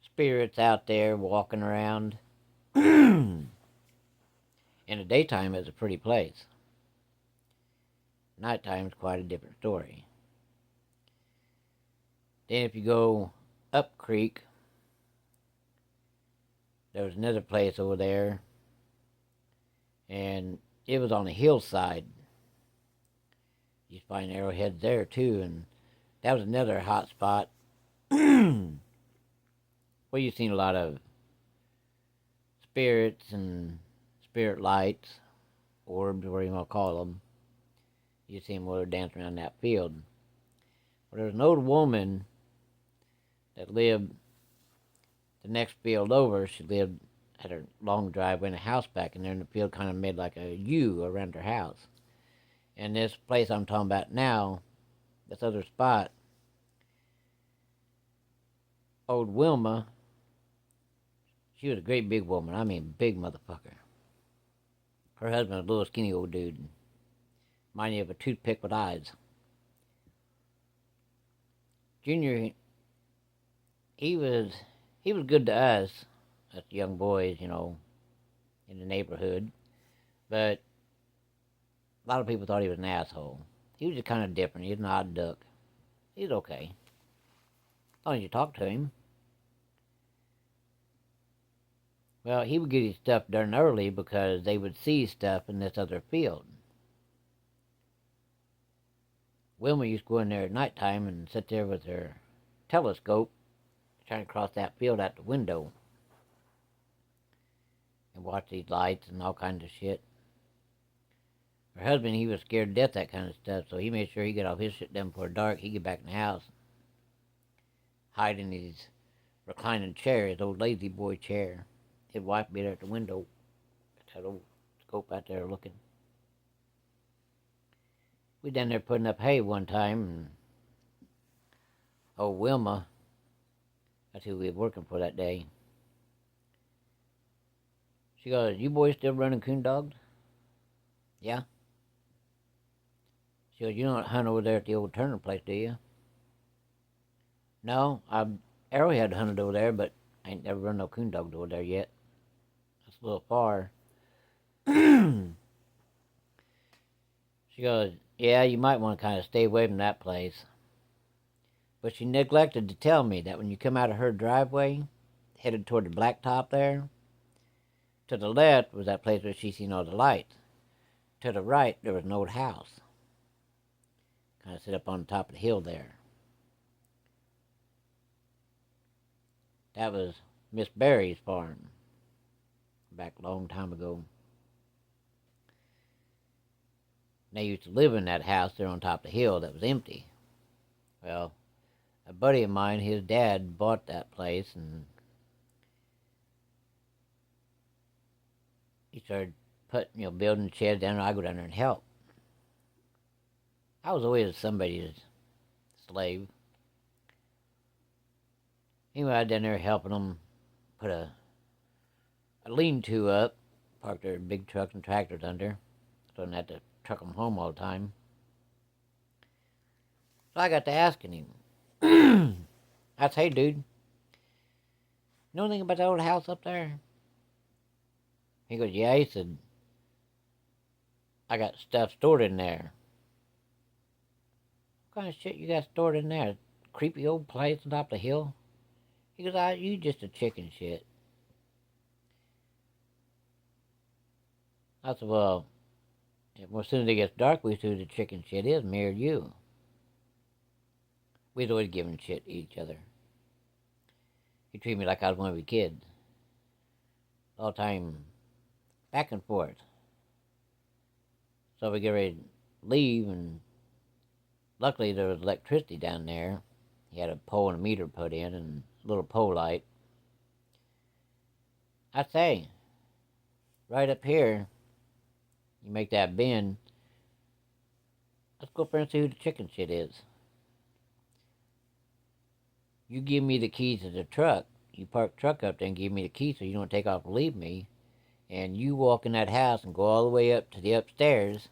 spirits out there walking around. In the daytime, it's a pretty place. Nighttime's quite a different story. Then if you go up creek, there was another place over there, and it was on a hillside. You find arrowheads there too, and that was another hot spot. Well, you've seen a lot of spirits and spirit lights, orbs, whatever you want to call them. You see them while they're dancing around that field. Well, there was an old woman that lived the next field over. She lived at her long driveway in a house back in there, and the field kind of made like a U around her house. And this place I'm talking about now, this other spot, old Wilma, she was a great big woman. I mean, big motherfucker. Her husband was a little skinny old dude. Reminded you of a toothpick with eyes. Junior, he was good to us young boys, in the neighborhood. But a lot of people thought he was an asshole. He was just kind of different. He was an odd duck. He's okay. As long as you talk to him. Well, he would get his stuff done early because they would see stuff in this other field. Wilma used to go in there at nighttime and sit there with her telescope trying to cross that field out the window and watch these lights and all kinds of shit. Her husband, he was scared to death of that kind of stuff, so he made sure he got all his shit done before dark. He'd get back in the house, hide in his reclining chair, his old lazy boy chair. His wife would be there at the window, that old scope out there looking. We down there putting up hay one time, and old Wilma, that's who we were working for that day. She goes, "You boys still running coon dogs?" "Yeah." She goes, "You don't hunt over there at the old Turner place, do you?" "No, I've arrowhead hunted over there, but I ain't never run no coon dogs over there yet. That's a little far." She goes, "Yeah, you might want to kind of stay away from that place." But she neglected to tell me that when you come out of her driveway, headed toward the blacktop there, to the left was that place where she seen all the lights. To the right, there was an old house. Kind of sit up on the top of the hill there. That was Miss Barry's farm, back a long time ago. They used to live in that house there on top of the hill that was empty. Well, a buddy of mine, his dad bought that place, and he started building sheds down there. I go down there and help. I was always somebody's slave. Anyway, I down there helping them put a lean-to up, parked their big trucks and tractors under, so I didn't have to truck them home all the time. So I got to asking him. I said, "Hey, dude, you know anything about that old house up there?" He goes, "Yeah." He said, "I got stuff stored in there." "What kind of shit you got stored in there? Creepy old place on top of the hill?" He goes, "You just a chicken shit." I said, "Well, as soon as it gets dark, we see who the chicken shit is, me or you." We'd always giving shit to each other. He treated me like I was one of his kids. All the time, back and forth. So we get ready to leave, and luckily there was electricity down there. He had a pole and a meter put in, and a little pole light. I say, right up here, you make that bend. Let's go up there and see who the chicken shit is. You give me the keys to the truck. You park the truck up there and give me the keys so you don't take off and leave me. And you walk in that house and go all the way up to the upstairs.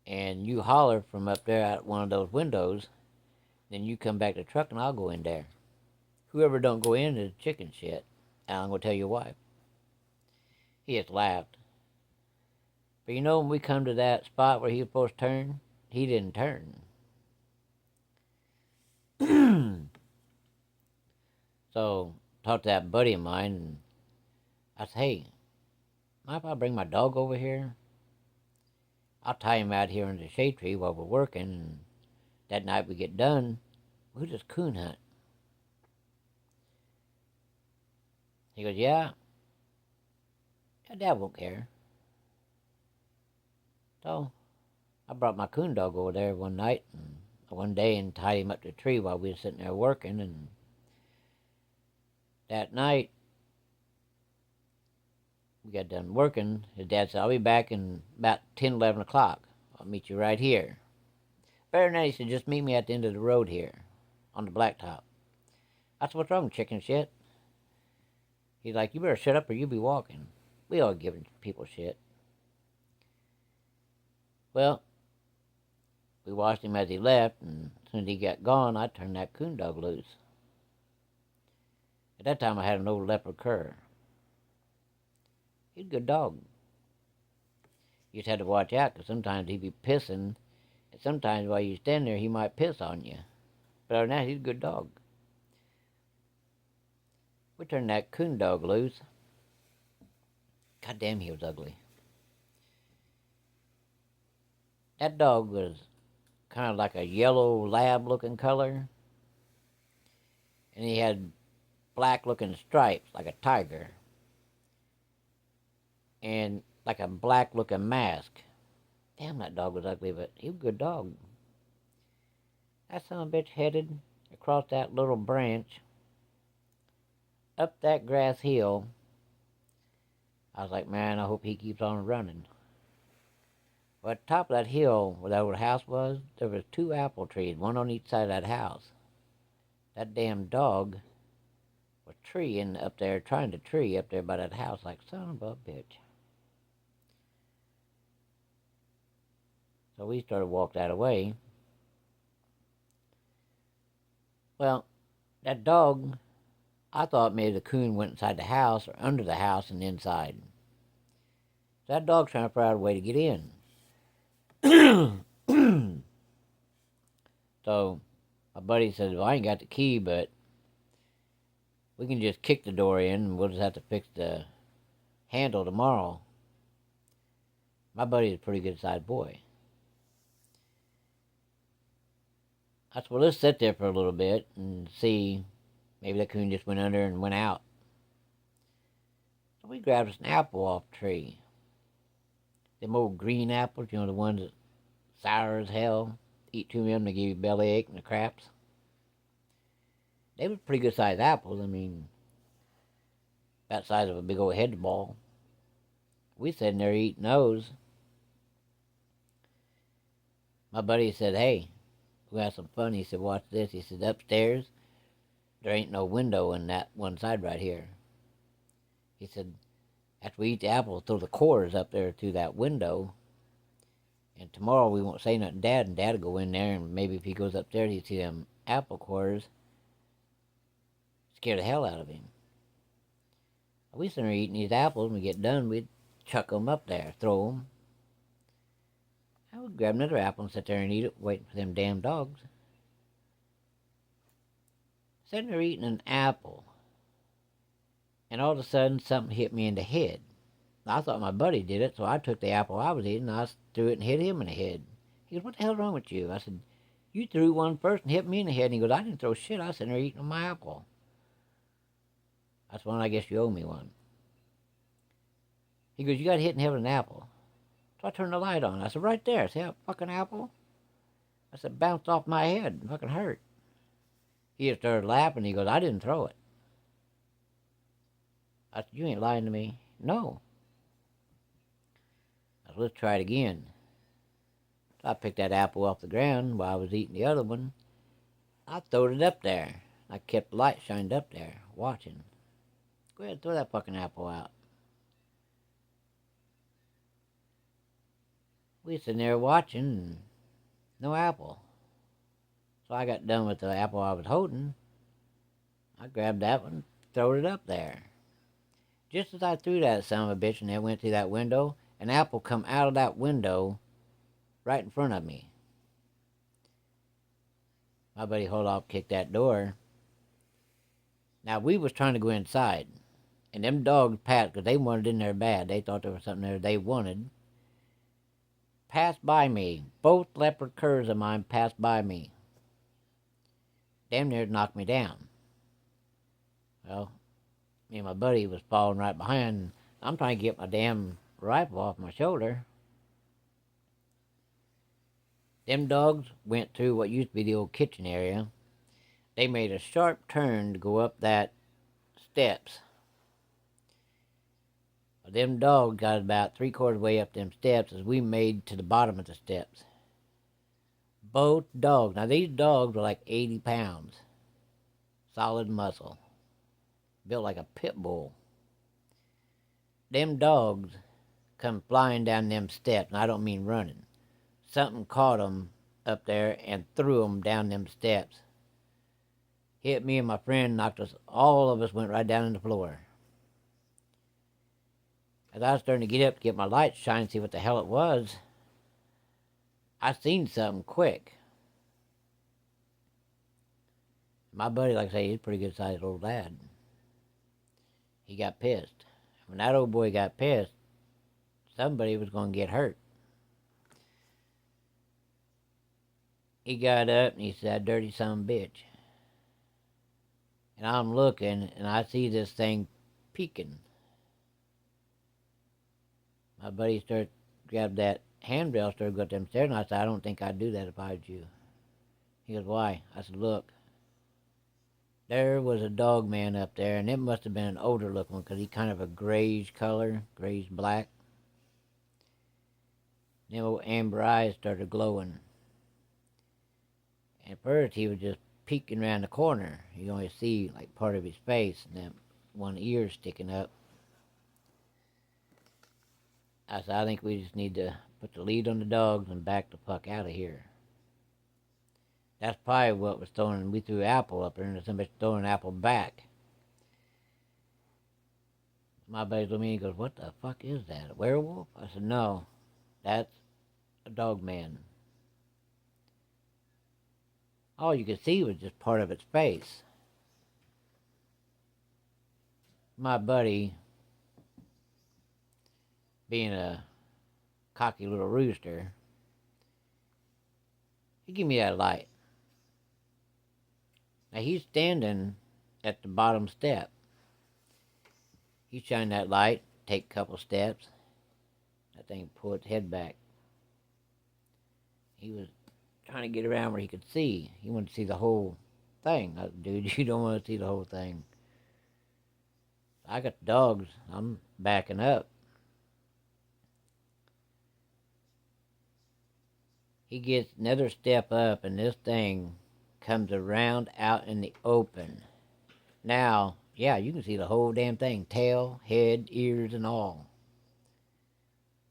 And you holler from up there out one of those windows. Then you come back to the truck and I'll go in there. Whoever don't go in is chicken shit. And I'm going to tell your wife. He just laughed. But you know, when we come to that spot where he was supposed to turn, he didn't turn. So, talked to that buddy of mine, and I said, hey, mind if I bring my dog over here? I'll tie him out here under the shade tree while we're working, and that night we get done, we'll just coon hunt. He goes, yeah, Dad won't care. So, I brought my coon dog over there one day and tied him up to a tree while we were sitting there working, and that night, we got done working. His dad said, I'll be back in about 10, 11 o'clock. I'll meet you right here. Better than that, he said, just meet me at the end of the road here on the blacktop. I said, what's wrong, chicken shit? He's like, you better shut up or you'll be walking. We all giving people shit. Well, we watched him as he left, and as soon as he got gone, I turned that coon dog loose. At that time, I had an old leopard cur. He's a good dog. You just had to watch out, because sometimes he'd be pissing, and sometimes while you stand there, he might piss on you. But other than that, he's a good dog. We turned that coon dog loose. God damn, he was ugly. That dog was kind of like a yellow lab-looking color, and he had black-looking stripes like a tiger, and like a black-looking mask. Damn, that dog was ugly, but he was a good dog. That son of a bitch headed across that little branch, up that grass hill. I was like, man, I hope he keeps on running. Well, at the top of that hill where that old house was, there was 2 apple trees, one on each side of that house. That damn dog was treeing up there, trying to tree up there by that house like son of a bitch. So we started to walk that away. Well, that dog, I thought maybe the coon went inside the house or under the house and inside. That dog's trying to figure out a way to get in. So my buddy said, well, I ain't got the key, but we can just kick the door in and we'll just have to fix the handle tomorrow. My buddy's a pretty good sized boy. I said, well, let's sit there for a little bit and see. Maybe that coon just went under and went out. So we grabbed us an apple off the tree. Them old green apples, you know, the ones that sour as hell. Eat 2 of them, they give you bellyache and the craps. They were pretty good sized apples. I mean, that size of a big old head ball. We sitting there eating those. My buddy said, hey, we had some fun. He said, watch this. He said, upstairs, there ain't no window in that one side right here. He said, after we eat the apple, throw the cores up there through that window. And tomorrow we won't say nothing to Dad, and Dad will go in there, and maybe if he goes up there, he'll see them apple cores. Scare the hell out of him. We sit there eating these apples, and we get done, we'd chuck them up there, throw them. I would grab another apple and sit there and eat it, waiting for them damn dogs. Sitting there eating an apple, and all of a sudden something hit me in the head. I thought my buddy did it, so I took the apple I was eating, and I threw it and hit him in the head. He goes, what the hell's wrong with you? I said, you threw one first and hit me in the head. And he goes, I didn't throw shit. I was sitting there eating my apple. I said, well, I guess you owe me one. He goes, you got hit in the head with an apple. So I turned the light on. I said, right there. See that fucking apple? I said, bounced off my head. It fucking hurt. He just started laughing. He goes, I didn't throw it. I said, you ain't lying to me. No. I said, let's try it again. So I picked that apple off the ground while I was eating the other one. I throwed it up there. I kept the light shined up there, watching. Go ahead, throw that fucking apple out. We sitting there watching, and no apple. So I got done with the apple I was holding. I grabbed that one, throwed it up there. Just as I threw that son of a bitch and it went through that window, an apple come out of that window right in front of me. My buddy Holoff kicked that door. Now, we was trying to go inside, and them dogs passed, because they wanted in there bad. They thought there was something there they wanted. Passed by me. Both leopard curs of mine passed by me. Damn near knocked me down. Well, me and my buddy was falling right behind. I'm trying to get my damn rifle off my shoulder. Them dogs went through what used to be the old kitchen area. They made a sharp turn to go up that steps. Well, them dogs got about 3/4 way up them steps as we made to the bottom of the steps. Both dogs. Now, these dogs were like 80 pounds. Solid muscle. Built like a pit bull. Them dogs come flying down them steps, and I don't mean running. Something caught them up there and threw them down them steps. Hit me and my friend, knocked us, all of us went right down on the floor. As I was starting to get up to get my light shine and see what the hell it was, I seen something quick. My buddy, like I say, he's a pretty good sized old lad. He got pissed. When that old boy got pissed, somebody was going to get hurt. He got up and he said, "Dirty son of a bitch." And I'm looking and I see this thing peeking. My buddy grabbed that handrail, started going up them stairs, and I said, "I don't think I'd do that if I was you." He goes, "Why?" I said, "Look. There was a dog man up there, and it must have been an older looking one, because he kind of a grayish color, grayish black. Them old amber eyes started glowing. And at first he was just peeking around the corner. You only see like part of his face and that one ear sticking up. I said, "I think we just need to put the lead on the dogs and back the fuck out of here." That's probably what was throwing. We threw apple up there, and somebody's throwing an apple back. My buddy looked at me and he goes, "What the fuck is that? A werewolf?" I said, "No, that's a dog man." All you could see was just part of its face. My buddy, being a cocky little rooster, he gave me that light. Now he's standing at the bottom step. He shined that light, take a couple steps. That thing pulled its head back. He was trying to get around where he could see. He wanted to see the whole thing. I said, "Dude, you don't want to see the whole thing." I got the dogs. I'm backing up. He gets another step up, and this thing comes around out in the open. Now, yeah, you can see the whole damn thing. Tail, head, ears, and all.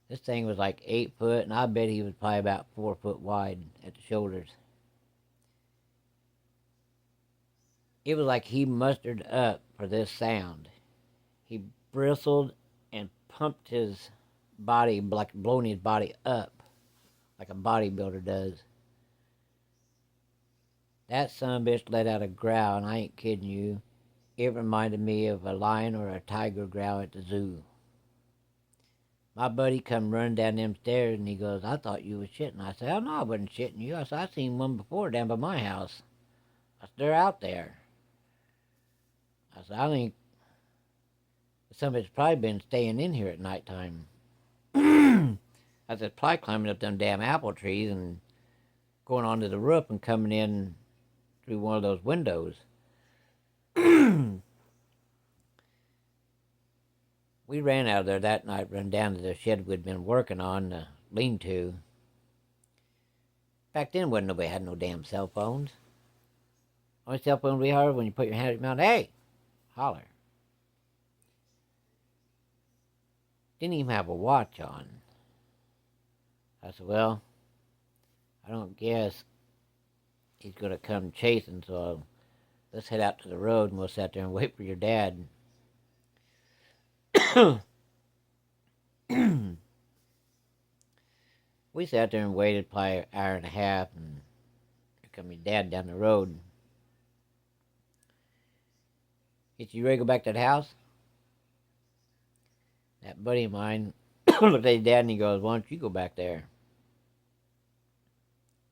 This thing was like 8 foot, and I bet he was probably about 4 foot wide at the shoulders. It was like he mustered up for this sound. He bristled and pumped his body, like blowing his body up, like a bodybuilder does. That son of a bitch let out a growl, and I ain't kidding you. It reminded me of a lion or a tiger growl at the zoo. My buddy come running down them stairs, and he goes, "I thought you was shitting." I said, "Oh, no, I wasn't shitting you." I said, "I seen one before down by my house." I said, "They're out there." I said, "I think somebody's probably been staying in here at nighttime." I said, "Probably climbing up them damn apple trees and going onto the roof and coming in through one of those windows." We ran out of there that night, run down to the shed we'd been working on, the lean-to. Back then, wasn't nobody had no damn cell phones. Only cell phone we had when you put your hand at your mouth, "Hey!" Holler. Didn't even have a watch on. I said, "Well, I don't guess he's going to come chasing, so let's head out to the road and we'll sit there and wait for your dad." We sat there and waited probably an hour and a half, and here come your dad down the road. He said, "You ready to go back to the house?" That buddy of mine looked at his dad and he goes, "Why don't you go back there?"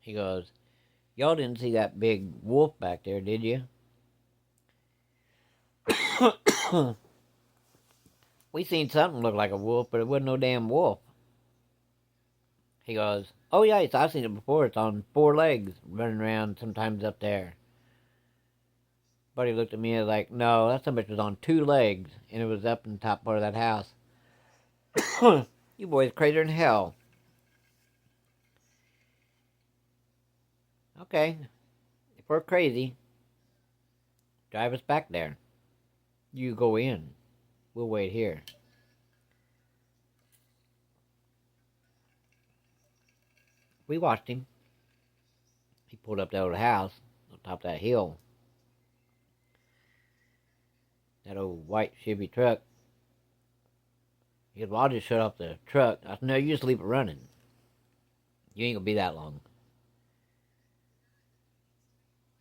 He goes, "Y'all didn't see that big wolf back there, did you?" We seen something look like a wolf, but it wasn't no damn wolf. He goes, "Oh yeah, I've seen it before. It's on 4 legs, running around sometimes up there." Buddy looked at me and was like, "No, that somebody was on 2 legs, and it was up in the top part of that house." You boys crazier than hell. Okay, if we're crazy, drive us back there. You go in. We'll wait here. We watched him. He pulled up that old house on top of that hill. That old white Chevy truck. He goes, "Well, I'll just shut off the truck." I said, "No, you just leave it running. You ain't gonna be that long."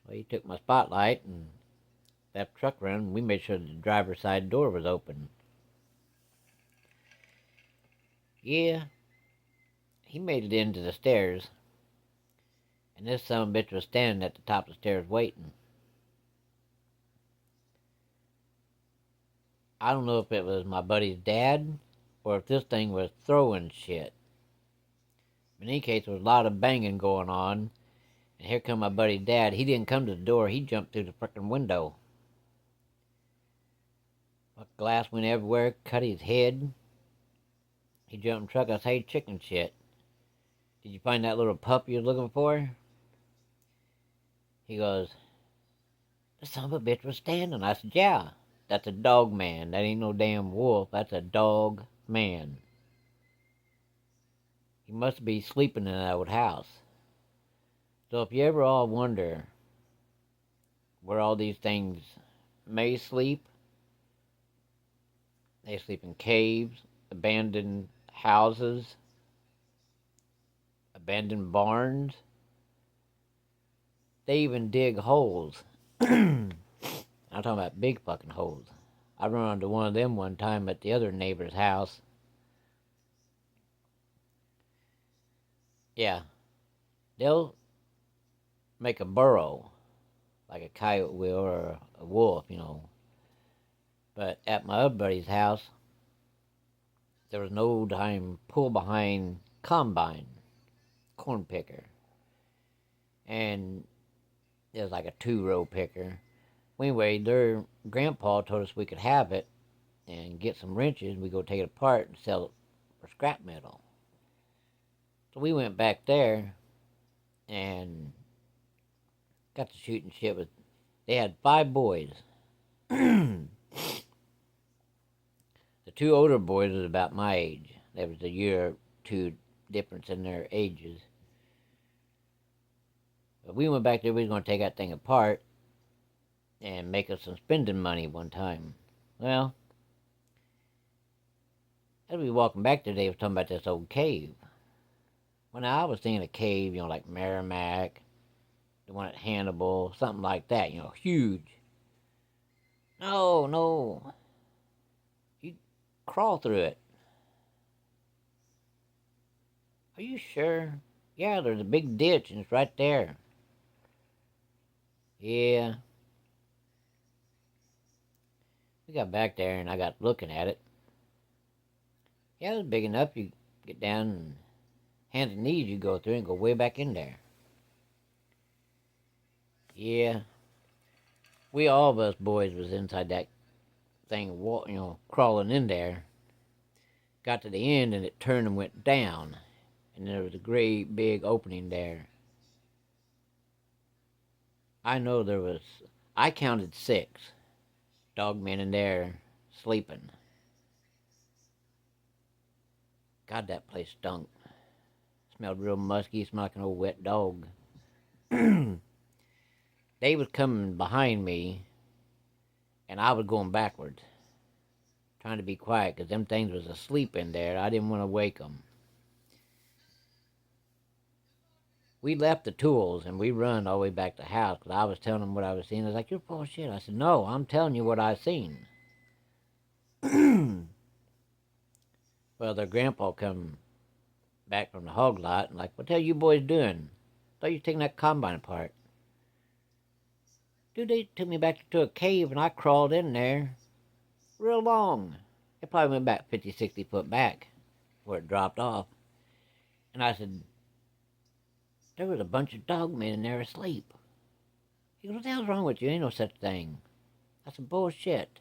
Well, he took my spotlight and that truck running. We made sure the driver's side door was open. Yeah, he made it into the stairs. And this son of a bitch was standing at the top of the stairs waiting. I don't know if it was my buddy's dad or if this thing was throwing shit. In any case, there was a lot of banging going on. And here come my buddy's dad. He didn't come to the door. He jumped through the frickin' window. Glass went everywhere, cut his head. He jumped in the truck. I said, "Hey, chicken shit, did you find that little pup you was looking for?" He goes, "The son of a bitch was standing." I said, "Yeah, that's a dog man. That ain't no damn wolf. That's a dog man. He must be sleeping in that old house." So if you ever all wonder where all these things may sleep, they sleep in caves, abandoned houses, abandoned barns. They even dig holes. I'm talking about big fucking holes. I run into one of them one time at the other neighbor's house. Yeah, they'll make a burrow like a coyote will or a wolf, you know. But at my other buddy's house, there was an old time pull behind combine, corn picker. And it was like a 2-row picker. Well, anyway, their grandpa told us we could have it and get some wrenches. We go take it apart and sell it for scrap metal. So we went back there and got to shooting shit with. They had 5 boys. The 2 older boys was about my age. There was a year or 2 difference in their ages. But we went back there. We was going to take that thing apart and make us some spending money one time. Well, as we were walking back there, they was talking about this old cave. Well, now I was thinking a cave, you know, like Merrimack, the one at Hannibal, something like that, you know, huge. No. You crawl through it. Are you sure? Yeah, there's a big ditch and it's right there. Yeah. We got back there and I got looking at it. Yeah, it was big enough. You get down and hands and knees you go through and go way back in there. Yeah. We all of us boys was inside that thing, you know, crawling in there. Got to the end and it turned and went down. And there was a great big opening there. I counted 6 dog men in there sleeping. God, that place stunk. Smelled real musky, smelled like an old wet dog. They was coming behind me, and I was going backwards, trying to be quiet, because them things was asleep in there. I didn't want to wake them. We left the tools and we run all the way back to the house because I was telling them what I was seeing. I was like, "You're full of shit." I said, "No, I'm telling you what I seen." Well, their grandpa come back from the hog lot and like, "What the hell you boys doing? Thought you were taking that combine apart." Dude, they took me back to a cave and I crawled in there real long. It probably went back 50, 60 foot back where it dropped off. And I said, there was a bunch of dog men in there asleep. He goes, "What the hell's wrong with you? Ain't no such thing." I said, "Bullshit."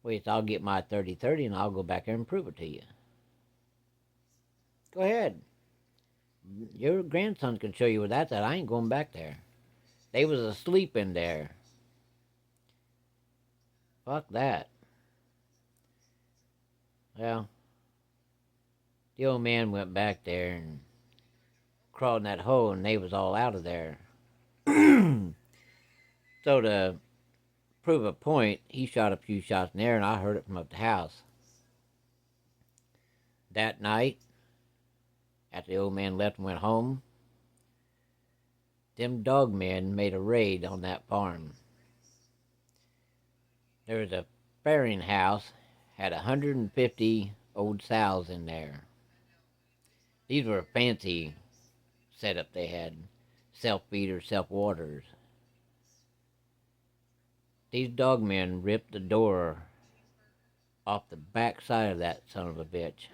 Wait, I'll get my 30-30 and I'll go back there and prove it to you. Go ahead. Your grandson can show you where that's at. I ain't going back there. They was asleep in there. Fuck that. Well, the old man went back there and crawled in that hole and they was all out of there. So to prove a point, he shot a few shots in there and I heard it from up the house. That night, after the old man left and went home, them dog men made a raid on that farm. There was a farrowing house, had 150 old sows in there. These were a fancy setup they had, self-feeders, self-waters. These dog men ripped the door off the back side of that son of a bitch.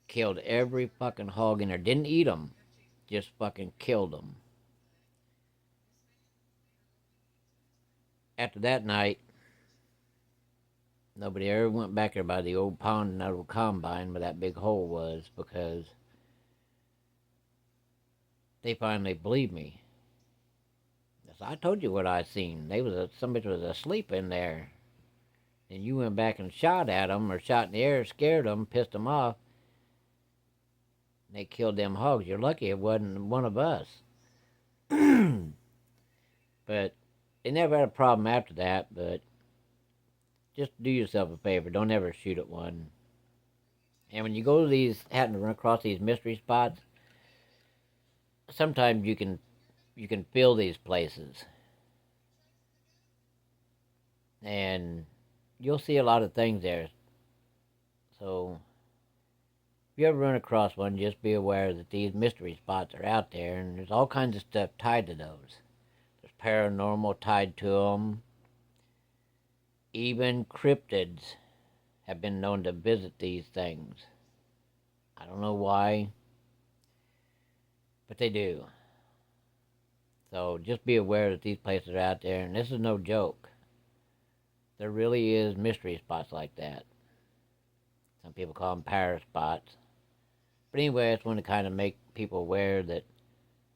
Killed every fucking hog in there. Didn't eat them, just fucking killed them. After that night, nobody ever went back there by the old pond and that old combine where that big hole was because they finally believed me. So I told you what I seen. Somebody was asleep in there. And you went back and shot at them or shot in the air, scared them, pissed them off. And they killed them hogs. You're lucky it wasn't one of us. But they never had a problem after that, but just do yourself a favor. Don't ever shoot at one. And when you go to these, happen to run across these mystery spots, sometimes you can feel these places. And you'll see a lot of things there. So, if you ever run across one, just be aware that these mystery spots are out there, and there's all kinds of stuff tied to those. There's paranormal tied to them. Even cryptids have been known to visit these things. I don't know why, but they do. So just be aware that these places are out there, and this is no joke. There really is mystery spots like that. Some people call them power spots. But anyway, I just want to kind of make people aware that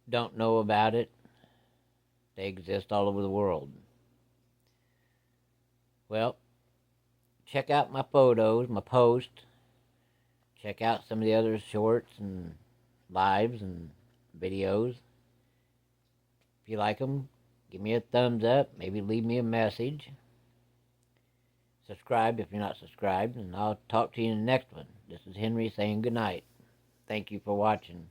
don't know about it. They exist all over the world. Well, check out my photos, my posts. Check out some of the other shorts and lives and videos. If you like them, give me a thumbs up. Maybe leave me a message. Subscribe if you're not subscribed, and I'll talk to you in the next one. This is Henry saying good night. Thank you for watching.